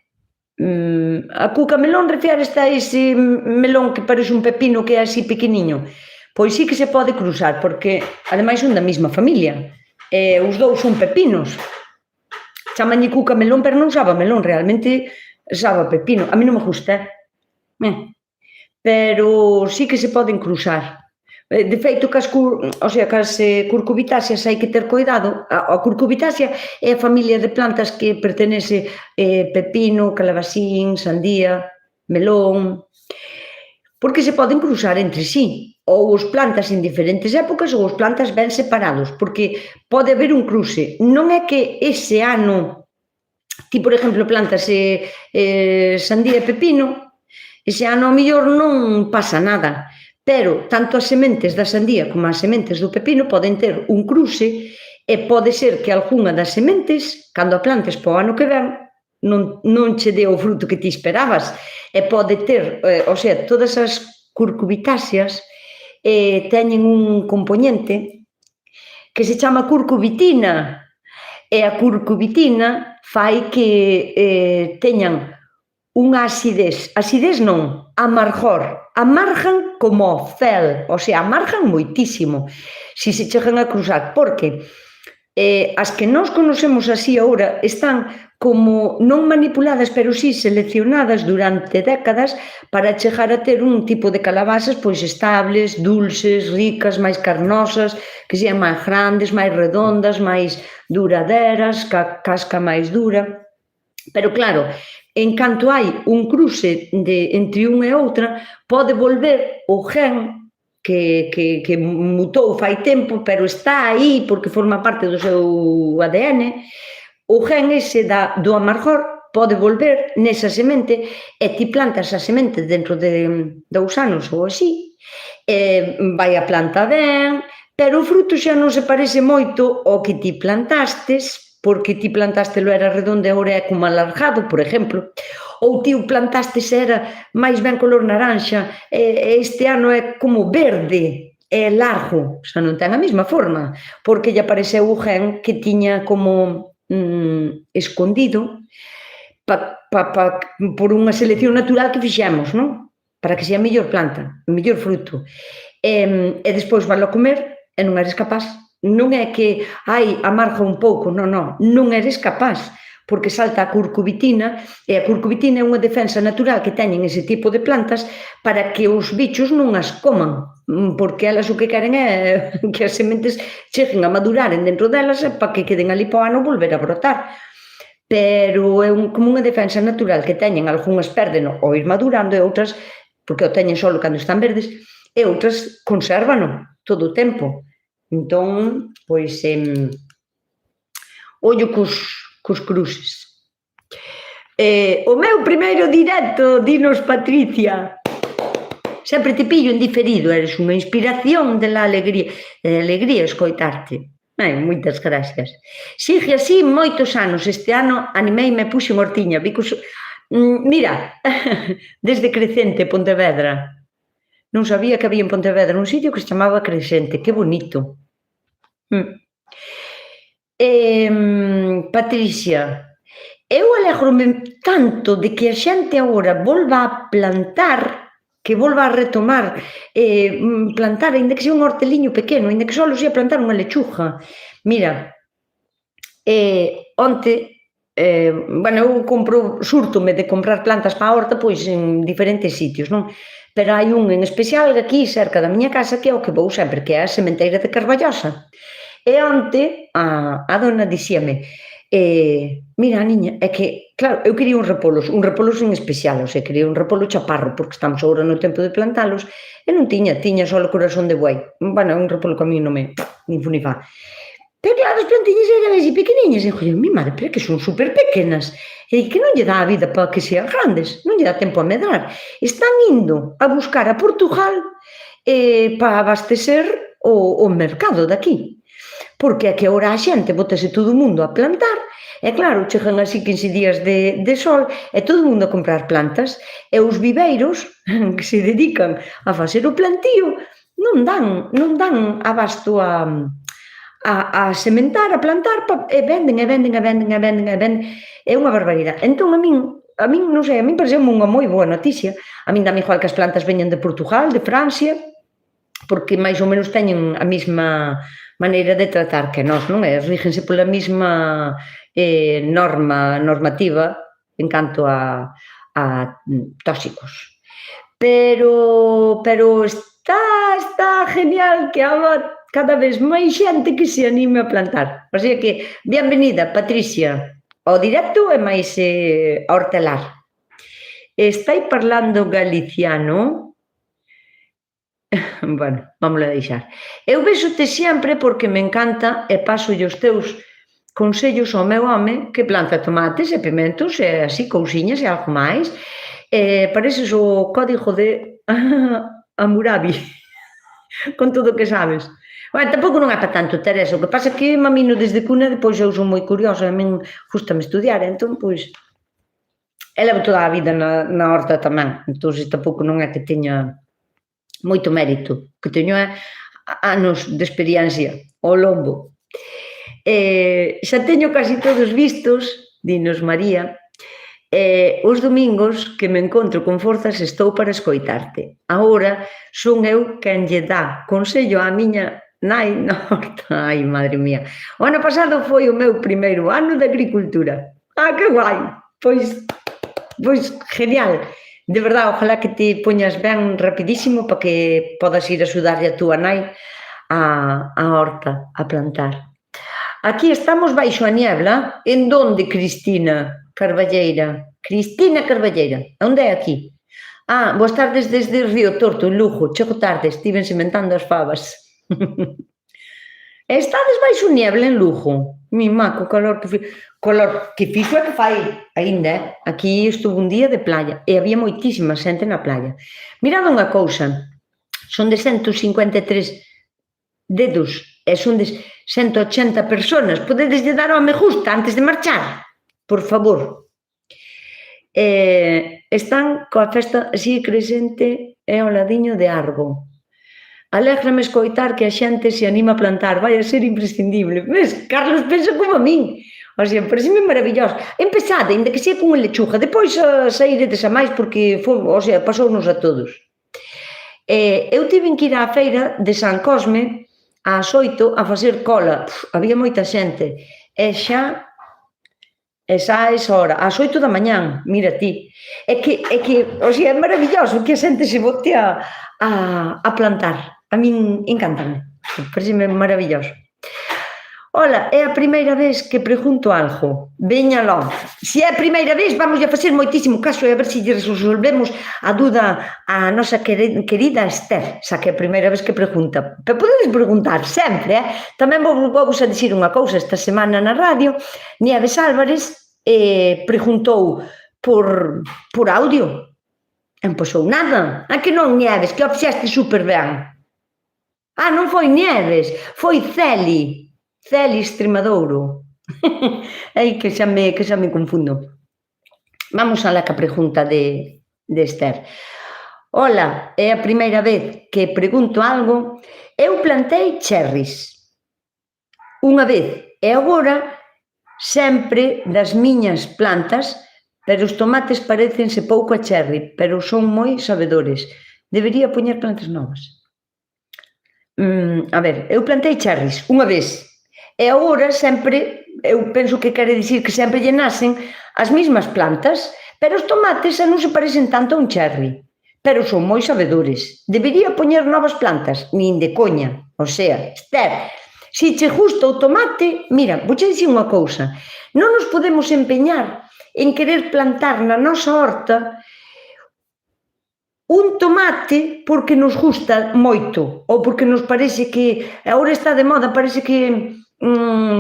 A cuca melón refieres a ese melón que parece un pepino que é así pequeniño? Pois sí que se pode cruzar, porque ademais son da mesma familia, os dous son pepinos. Chamanlle cuca melón, pero non sabe melón, realmente sabe pepino. A mí non me gusta, pero sí que se poden cruzar. De feito, cas curcubitáceas hai que ter cuidado. A curcubitácea é a familia de plantas que pertenece pepino, calabacín, sandía, melón, porque se poden cruzar entre sí, ou os plantas en diferentes épocas ou os plantas ben separados, porque pode haber un cruce. Non é que ese ano, ti, por exemplo, plantas sandía e pepino, ese ano ao mellor non pasa nada, pero tanto as sementes da sandía como as sementes do pepino poden ter un cruce e pode ser que algunha das sementes, cando a plantes para o ano que ven, non che dé o fruto que ti esperabas, e pode ter, o sea, todas as curcubitáceas teñen un componente que se chama curcubitina, e a curcubitina fai que teñan unha acidez non, amargor, amargan como fel, o sea, amargan moitísimo, se se chegan a cruzar, porque as que nós conocemos así agora están como non manipuladas, pero sí seleccionadas durante décadas para chegar a ter un tipo de calabazas pois estables, dulces, ricas, máis carnosas, que sean máis grandes, máis redondas, máis duraderas, casca máis dura. Pero claro, en canto hai un cruce entre unha e outra, pode volver o gen que mutou fai tempo, pero está aí porque forma parte do seu ADN, o gen ese do amargor pode volver nesa semente e ti plantas a semente dentro de 2 anos ou así, vai a planta ben, pero o fruto xa non se parece moito ao que ti plantastes, porque ti plantástelo era redondo e agora é como alargado, por exemplo, ou ti o plantastes era máis ben color naranxa, este ano é como verde, é largo, xa non ten a mesma forma, porque lle apareceu o gen que tiña como escondido por unha selección natural que fixemos, non? Para que sea a mellor planta, o mellor fruto. E despois valo a comer e non eres capaz. Non é que, amarga un pouco, non eres capaz, porque salta a curcubitina, e a curcubitina é unha defensa natural que teñen ese tipo de plantas para que os bichos non as coman, porque elas o que queren é que as sementes cheguen a maduraren dentro delas para que queden ali para o ano volver a brotar. Pero é como unha defensa natural que teñen, algunhas perden ao ir madurando e outras, porque o teñen só cando están verdes, e outras consérvano todo o tempo. Entón, pois, ollo cos cruces. O meu primeiro directo, dinos Patricia, sempre te pillo en diferido, eres unha inspiración de la alegría escoitarte. Moitas gracias. Sigue así moitos anos, este ano animei me puxen hortiña, mira, desde Crecente, Pontevedra, non sabía que había en Pontevedra un sitio que se chamaba Crecente, que bonito. Patricia, eu alégrome tanto de que a xente agora volva a plantar, que volva a retomar plantar, ainda que sea un horteliño pequeno, ainda que só sea plantar unha lechuga. Mira, onte, eu surtome de comprar plantas para a horta pois en diferentes sitios, non? Pero hai un en especial aquí cerca da miña casa que é o que vou sempre, que é a sementeira de Carballosa. E onte a dona dicíame, mira, niña, é que, claro, eu quería uns repolos en especial, o sea, quería un repolo chaparro, porque estamos agora no tempo de plantalos, e non tiña só o corazón de buei. Un repolo que a mí non me nin fu ni fa. Pero claro, as plantiñas eran así pequeniñas, e dixo, mi madre, pero é que son super pequenas, e que non lle dá a vida para que sean grandes, non lle dá tempo a medrar. Están indo a buscar a Portugal para abastecer o mercado daqui. Porque é que agora a xente botase todo o mundo a plantar, e claro, chegan así 15 días de sol, e todo o mundo a comprar plantas, e os viveiros que se dedican a facer o plantío non dan abasto a sementar, a plantar, e venden. É unha barbaridade. Entón, a min, non sei, a min pareceu unha moi boa noticia. A min dame igual que as plantas veñan de Portugal, de Francia, porque máis ou menos teñen a mesma maneira de tratar que nós, non é? Rígense pola mesma normativa en canto a tóxicos. Pero está genial que haga cada vez máis xente que se anime a plantar. O sea que, bienvenida, Patricia, ao directo e máis a hortelar. Estai parlando galiciano? Bueno, vámonos a deixar. Eu vexote sempre porque me encanta e paso os teus consellos ao meu home que planta tomates e pimentos e así cousiñas e algo máis. Pareces o código de Hammurabi con todo o que sabes. Bueno, tampouco non é para tanto, Teresa, o que pasa é que mamino desde cuna, depois eu son moi curiosa, a min gustame estudiar, entón, pois, e levo toda a vida na horta tamén, entón, tampouco non é que teña moito mérito, que teño é anos de experiencia ao lombo. Xa teño casi todos vistos, dinos María, os domingos que me encontro con forzas estou para escoitarte. Agora son eu quen lle dá consello á miña nai na horta. Ai, madre mía. O ano pasado foi o meu primeiro ano de agricultura. Ah, que guai! Pois genial. De verdade, ojalá que te poñas ben rapidísimo para que podas ir a axudarlle a túa nai a horta, a plantar. Aquí estamos baixo a niebla. En donde, Cristina Carballeira? Cristina Carballeira. Onde é aquí? Ah, boas tardes desde Río Torto, en Lugo. Chego tarde, estiven sementando as fabas. Estades baixo niebla en Lugo? Mi má, co calor que fixo é que fai aínda, aquí estuvo un día de playa e había moitísima xente na playa. Mirad unha cousa, son de 153 dedos e son de 180 personas, podedes dar ao me gusta antes de marchar, por favor. Están coa festa así crecente e ao ladiño de Arbo. Alégrame escoitar que a xente se anima a plantar, vai a ser imprescindible. Ves, Carlos pensa como a min. O sea, pareceme maravilloso. Empezade, ainda que sea con lechuga, depois sairedes a máis porque, o sea, pasounos a todos. Eu tiven que ir á feira de San Cosme ás 8 a facer cola. Había moita xente. E xa esa hora, ás 8 da mañán, mira ti. É que, o sea, é maravilloso que a xente se bote a plantar. A min encantame, pareceme maravilloso. Ola, é a primeira vez que pregunto algo. Veñalo. Se é a primeira vez, vamos a facer moitísimo caso e a ver se resolvemos a dúda a nosa querida Esther, xa que é a primeira vez que pregunta. Pero podedes preguntar sempre, Tamén vou a dicir unha cousa. Esta semana na radio, Nieves Álvarez preguntou por audio. Non pasou nada. A que non, Nieves, que o fixeste super ben. Ah, non foi Nieves, foi Celi Extremadouro. Ai, que xa me confundo. Vamos a la pregunta de Esther. Ola, é a primeira vez que pregunto algo. Eu plantei cherries unha vez e agora sempre das miñas plantas, pero os tomates parecense pouco a cherry, pero son moi sabedores. Debería poñer plantas novas. A ver, eu plantei cherries unha vez e agora sempre, eu penso que quere dicir que sempre lle nacen as mesmas plantas, pero os tomates non se parecen tanto a un cherry, pero son moi sabedores. Debería poñer novas plantas? Nin de coña. O sea, Esther, se che gusta o tomate, mira, vouche dicir unha cousa, non nos podemos empeñar en querer plantar na nosa horta un tomate porque nos gusta moito ou porque nos parece que agora está de moda, parece que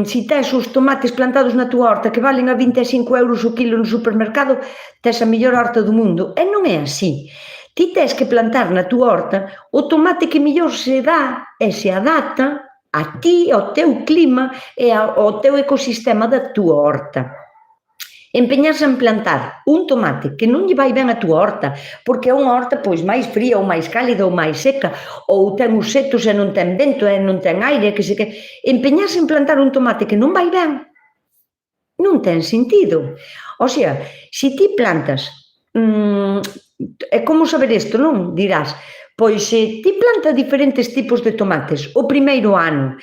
se tes os tomates plantados na túa horta que valen a 25 euros o kilo no supermercado, tes a mellor horta do mundo. E non é así. Ti tes que plantar na túa horta o tomate que mellor se dá e se adapta a ti, ao teu clima e ao teu ecosistema da túa horta. Empeñarse en plantar un tomate que non lle vai ben a túa horta, porque é unha horta pois máis fría ou máis cálida ou máis seca, ou ten os setos e non ten vento e non ten aire, empeñarse en plantar un tomate que non vai ben, non ten sentido. O sea, se ti plantas, é como saber isto, non? Dirás, pois se ti plantas diferentes tipos de tomates o primeiro ano,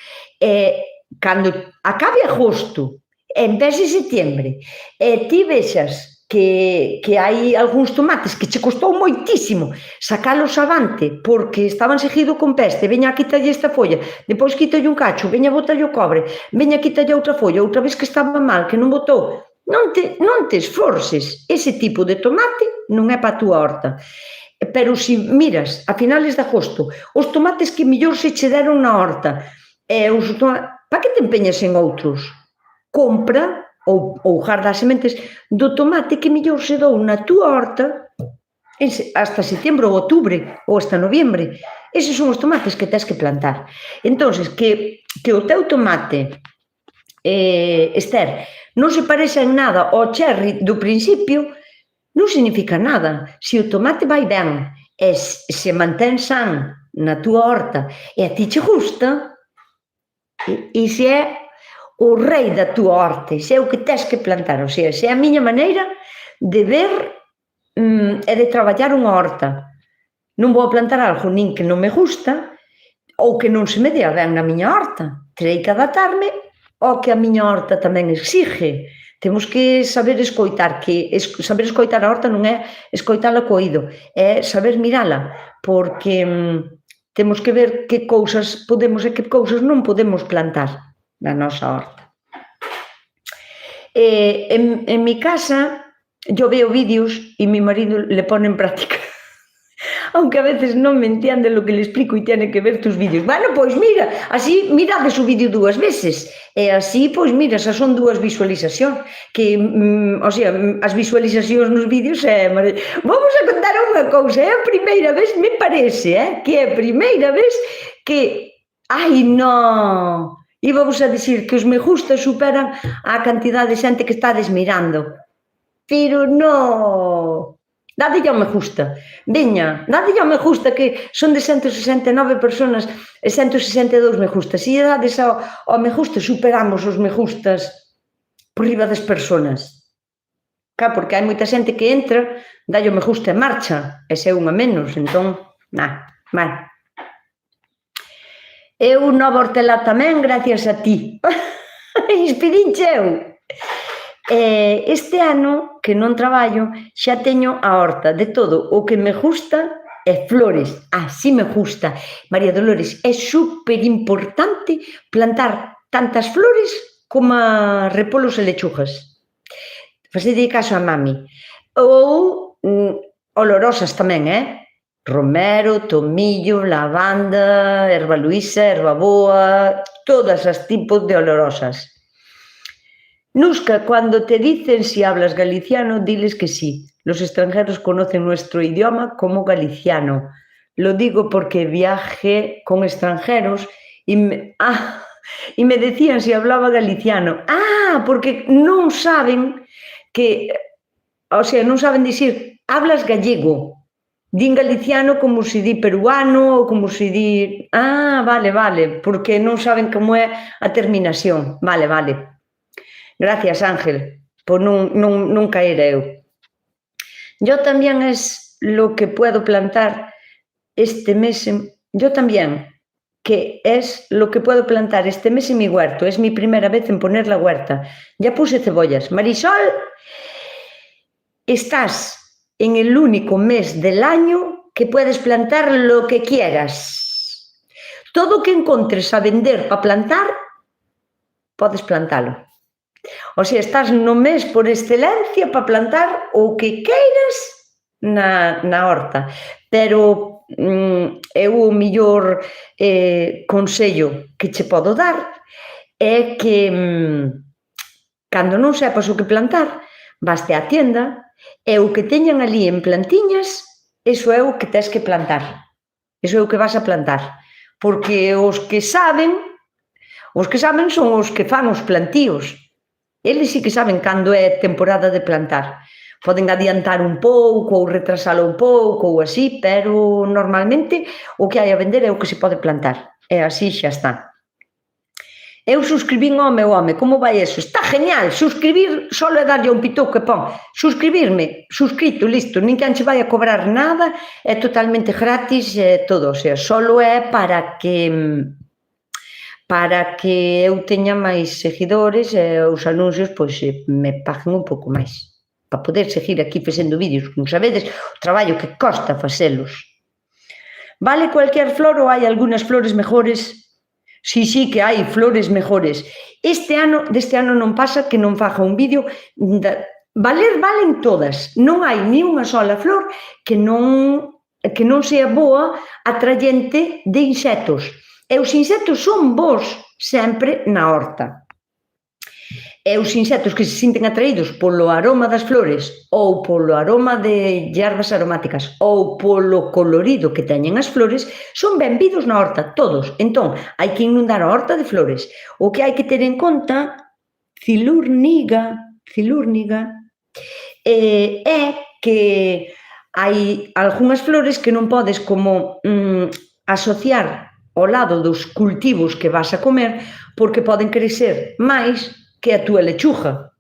cando acabe agosto, empece setembro, e ti vexas que hai algúns tomates que che costou moitísimo sacalos avante porque estaban seguido con peste, veña a quitalle esta folla, depois quitalle un cacho, veña a botalle o cobre, veña a quitalle outra folla, outra vez que estaba mal, que non botou, non te esforces, ese tipo de tomate non é para a túa horta. Pero se miras a finales de agosto os tomates que mellor se che deron na horta, para que te empeñas en outros? Compra ou garda as sementes do tomate que mellor se dou na túa horta hasta setembro ou outubro ou hasta noviembre. Eses son os tomates que tens que plantar. Entonces, que o teu tomate, Esther, non se parexa en nada ao cherry do principio, non significa nada. Se o tomate vai ben e se mantén san na túa horta e a ti che gusta, e se é o rei da túa horta, se é o que tens que plantar, ou sea, se é a miña maneira de ver e de traballar unha horta. Non vou plantar algo nin que non me gusta ou que non se me dea ben na miña horta. Terei que adaptarme ao que a miña horta tamén exige. Temos que saber escoitar, que saber escoitar a horta non é escoitala co oído, é saber mirala, porque temos que ver que cousas podemos e que cousas non podemos plantar na nosa horta. En mi casa, yo veo vídeos y mi marido le pone en práctica, aunque a veces non me entiende lo que le explico y tiene que ver tus vídeos. Bueno, pois mira, así mirades o vídeo 2 veces, e así, pois mira, xa son 2 visualizacións, que, o sea, as visualizacións nos vídeos é... Vamos a contar unha cousa, é a primeira vez, me parece, que é a primeira vez que... Ai, non! E vamos a dicir que os me gusta superan a cantidad de xente que estades mirando. Pero non! Dadelle ao me gusta. Veña, dadelle ao me gusta, que son de 169 personas e 162 me gusta. Se lle dades ao me gusta, superamos os me gustas por riba das personas. Claro, porque hai moita xente que entra, dalle ao me gusta e marcha, e se é unha menos, entón, mal. Eu nova hortelá tamén, gracias a ti. Inspirinche eu. Este ano que non traballo xa teño a horta de todo o que me gusta e flores, así me gusta. María Dolores, é super importante plantar tantas flores como repolos e lechugas. Facede caso a mami. Ou olorosas tamén, romero, tomillo, lavanda, erva luisa, erva boa, todas as tipos de olorosas. Nusca, cuando te dicen si hablas galiciano, diles que sí. Los extranjeros conocen nuestro idioma como galiciano. Lo digo porque viajé con extranjeros y me decían si hablaba galiciano. Porque non saben que, o sea, non saben dicir, hablas gallego. Din galiciano como se di peruano ou como se di... Vale, porque non saben como é a terminación. Vale. Gracias, Ángel, por non caer eu. Yo también es lo que puedo plantar este mes, yo también, que es lo que puedo plantar este mes en mi huerto. Es mi primera vez en poner la huerta. Ya puse cebollas. Marisol, estás en el único mes del año que puedes plantar lo que quieras. Todo que encontres a vender para plantar, podes plantalo. O sea, estás no mes por excelencia para plantar o que queiras na horta. Pero eu o mellor consello que che podo dar é que cando non sepas o que plantar, vaste á tienda e o que teñan ali en plantiñas, iso é o que tes que plantar. Iso é o que vas a plantar. Porque os que saben son os que fan os plantíos. Eles sí que saben cando é temporada de plantar. Poden adiantar un pouco ou retrasalo un pouco ou así, pero normalmente o que hai a vender é o que se pode plantar. E así xa está. Eu suscribín ao meu home. Como vai eso? Está genial. Suscribir só é darlle un pitou que pon. Suscribirme, suscrito, listo. Ninguén che vai a cobrar nada. É totalmente gratis e todo. O sea, só é para que eu teña máis seguidores e os anuncios pois me paguen un pouco máis para poder seguir aquí facendo vídeos, como sabedes, o traballo que costa facelos. Vale cualquier flor ou hai algunhas flores mejores? Sí, que hai flores mellores. Deste ano non pasa que non faga un vídeo valen todas. Non hai ni unha sola flor que non sea boa, atraente de insectos. E os insectos son bons sempre na horta. E os insectos que se sinten atraídos polo aroma das flores ou polo aroma de hierbas aromáticas ou polo colorido que teñen as flores son benvidos na horta, todos. Entón, hai que inundar a horta de flores. O que hai que ter en conta, Cilúrniga, é que hai algunhas flores que non podes como asociar ao lado dos cultivos que vas a comer porque poden crecer máis que a túa lechuga.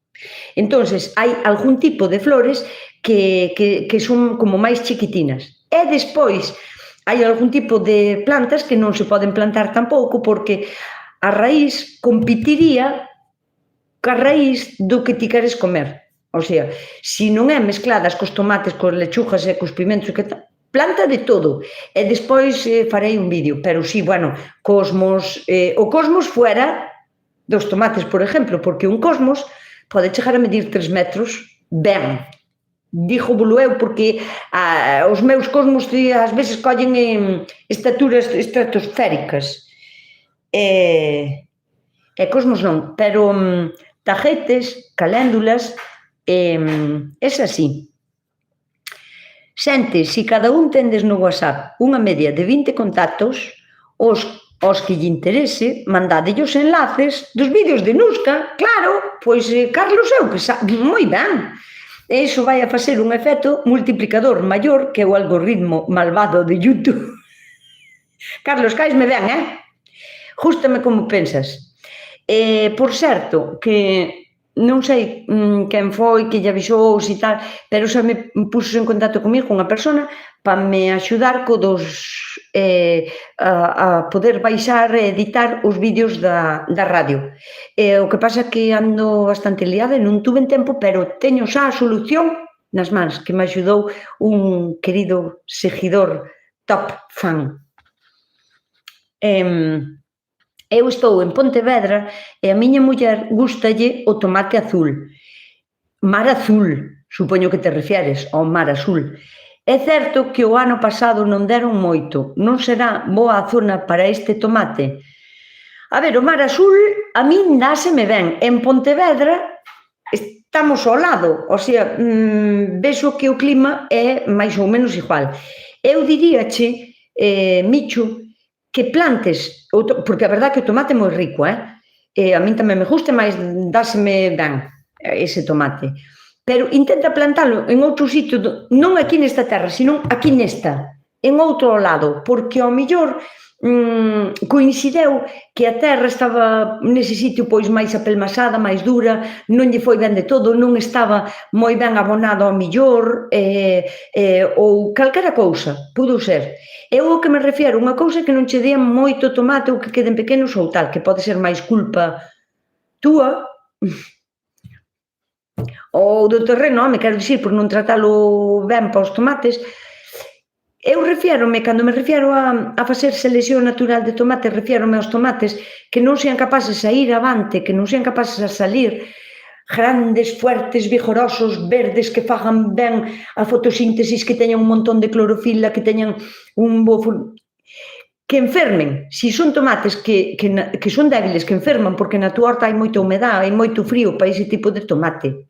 Entonces, hai algún tipo de flores que son como máis chiquitinas. E despois, hai algún tipo de plantas que non se poden plantar tampouco porque a raíz competiría ca raíz do que ti queres comer. O sea, se non é mezcladas cos tomates, cos lechugas e cos pimentos, planta de todo. E despois farei un vídeo, pero sí, bueno, cosmos, o cosmos fuera dos tomates, por exemplo, porque un cosmos pode chegar a medir 3 metros ben. Dígolo eu porque os meus cosmos ás veces collen estaturas estratosféricas. E cosmos non, pero tajetes, caléndulas, es así. Xente, se cada un tendes no WhatsApp unha media de 20 contactos, os que lle interese, mandádelle os enlaces dos vídeos de Nusca, claro, pois Carlos eu que sabe, moi ben. Iso vai a facer un efecto multiplicador maior que o algoritmo malvado de YouTube. Carlos, caesme ben, Jústame como pensas. Por certo, que non sei quen foi que lle avisou e tal, pero xa me puxo en contacto comigo unha persona para me axudar a poder baixar e editar os vídeos da radio. O que pasa é que ando bastante liada e non tuve tempo, pero teño xa a solución nas mans, que me axudou un querido seguidor top fan. Eu estou en Pontevedra e a miña muller gústalle o tomate azul. Mar azul, supoño que te refieres ao mar azul. É certo que o ano pasado non deron moito. Non será boa a zona para este tomate? A ver, o mar azul a min dáseme ben. En Pontevedra estamos ao lado, o sea, vexo que o clima é máis ou menos igual. Eu diríache, Michu, que plantes, porque a verdade é que o tomate é moi rico, a min tamén me gusta, mas dáseme ben ese tomate. Pero intenta plantalo en outro sitio, non aquí nesta terra, sino aquí nesta, en outro lado, porque ao mellor coincideu que a terra estaba nese sitio pois máis apelmasada, máis dura, non lle foi ben de todo, non estaba moi ben abonado ao mellor, ou calquera cousa, pudo ser. Eu o que me refiero, unha cousa que non che dea moito tomate ou que queden pequenos ou tal, que pode ser máis culpa túa ou do terreno, me quero dicir, por non tratalo ben para os tomates. Eu refiérome, cando me refiero a facer selección natural de tomate, refiérome aos tomates que non sean capaces a ir avante, que non sean capaces a salir grandes, fuertes, vigorosos, verdes, que fagan ben a fotosíntesis, que teñan un montón de clorofila, que teñan un bo... que enfermen. Si son tomates que son débiles, que enferman, porque na túa horta hai moita humedade, hai moito frío para ese tipo de tomate.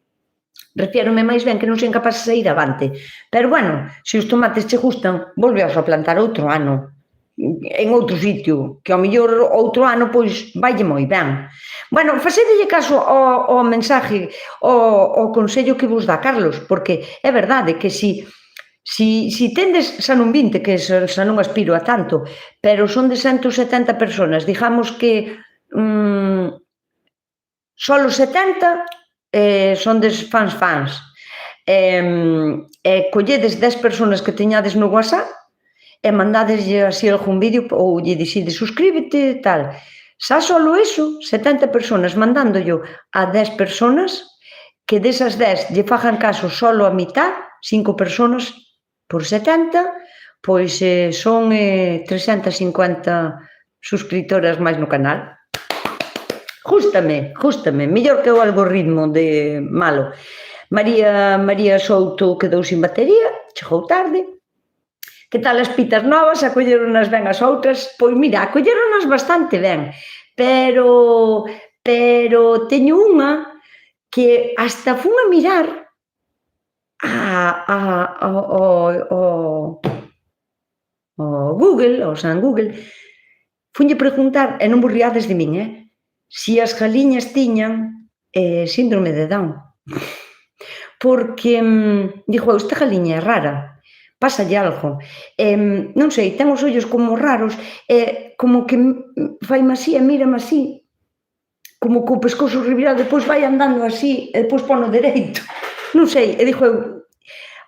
Refiérome máis ben que non sean capaces de ir avante. Pero, bueno, se os tomates che gustan, volveos a plantar outro ano, en outro sitio, que ao mellor outro ano, pois, vaille moi ben. Bueno, facedelle caso ao mensaje, ao consello que vos dá Carlos, porque é verdade que si tendes, xa non 20, que xa non aspiro a tanto, pero son de 170 personas, digamos que solo 70 son des fans. Colledes 10 personas que teñades no WhatsApp e mandadeslle así algún vídeo ou lle dixedes suscríbete, tal. Xa solo eso, 70 personas mandándoyo a 10 personas, que desas 10 lle fagan caso solo a mitad, 5 personas por 70, pois son 350 suscriptoras máis no canal. Jústame, mellor que o algoritmo de malo. María Souto quedou sin batería, chegou tarde. Que tal as pitas novas? Acolleronas ben as outras? Pois mira, acolleronas bastante ben, pero teño unha que hasta fun a mirar ao Google, ao San Google, funlle preguntar, e non vos riades de min, si as galiñas tiñan síndrome de Down. Porque, dixo, esta galiña é rara, pásalle algo. Non sei, ten os ollos como raros, como que faime así e mírame así, como co pescozo revirado, depois vai andando así, e depois pono dereito. Non sei, e dixo eu,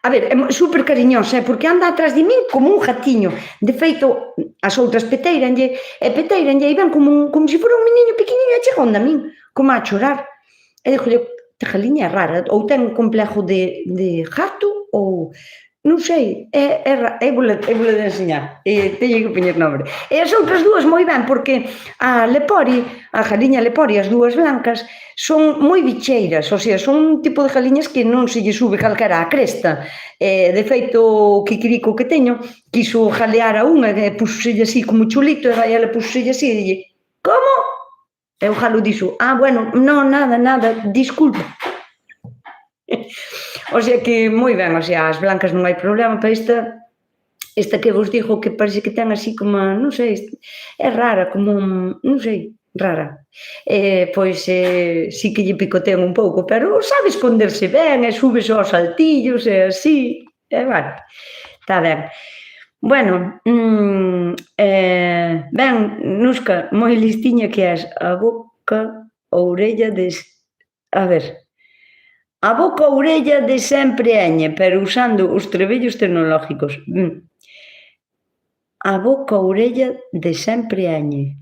a ver, é super cariñosa, porque anda atrás de min como un gatiño. De feito, as outras peteiranlle, e ven como se fora un meniño pequeniño, e chega onde a min, como a chorar. E dixo, esta galiña é rara, ou ten complejo de gato, ou... non sei, é vole de enseñar, teño que poñer nombre. E as outras dúas moi ben, porque a lepori, a galiña lepori, as dúas blancas, son moi bicheiras, o sea, son un tipo de galiñas que non se lle sube calquera á cresta. De feito, o kikirico que teño, quiso jalear a unha, e puselle así como chulito, e vai ela puselle así, e dille, como? E o jalo dixo, bueno, non, nada, disculpa. O sea que moi ben, o sea, as blancas non hai problema, pero esta que vos digo que parece que ten así como, non sei, é rara, como, non sei, rara. Pois sí que lle picotean un pouco, pero sabe esconderse ben, e sube só aos saltillos, e así, vale, está ben. Bueno, ben, Nusca, moi listiña que és a boca, a orella a ver... A boca a orella de sempre eñe, pero usando os trebellos tecnológicos. A boca a orella de sempre eñe.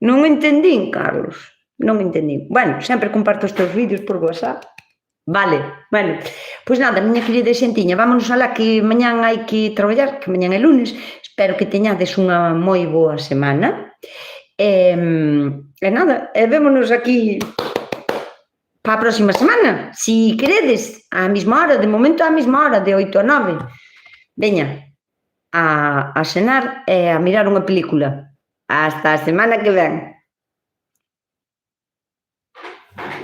Non entendín, Carlos. Non entendín. Bueno, sempre comparto os teus vídeos por WhatsApp. Vale, bueno. Pois nada, miña querida xentiña, vámonos alá que mañán hai que traballar, que mañán é lunes. Espero que teñades unha moi boa semana. E nada, vémonos aquí... para a próxima semana, si queredes, á mesma hora, de momento á mesma hora, de 8 a 9. Veña, a cenar e a mirar unha película. Hasta a semana que ven.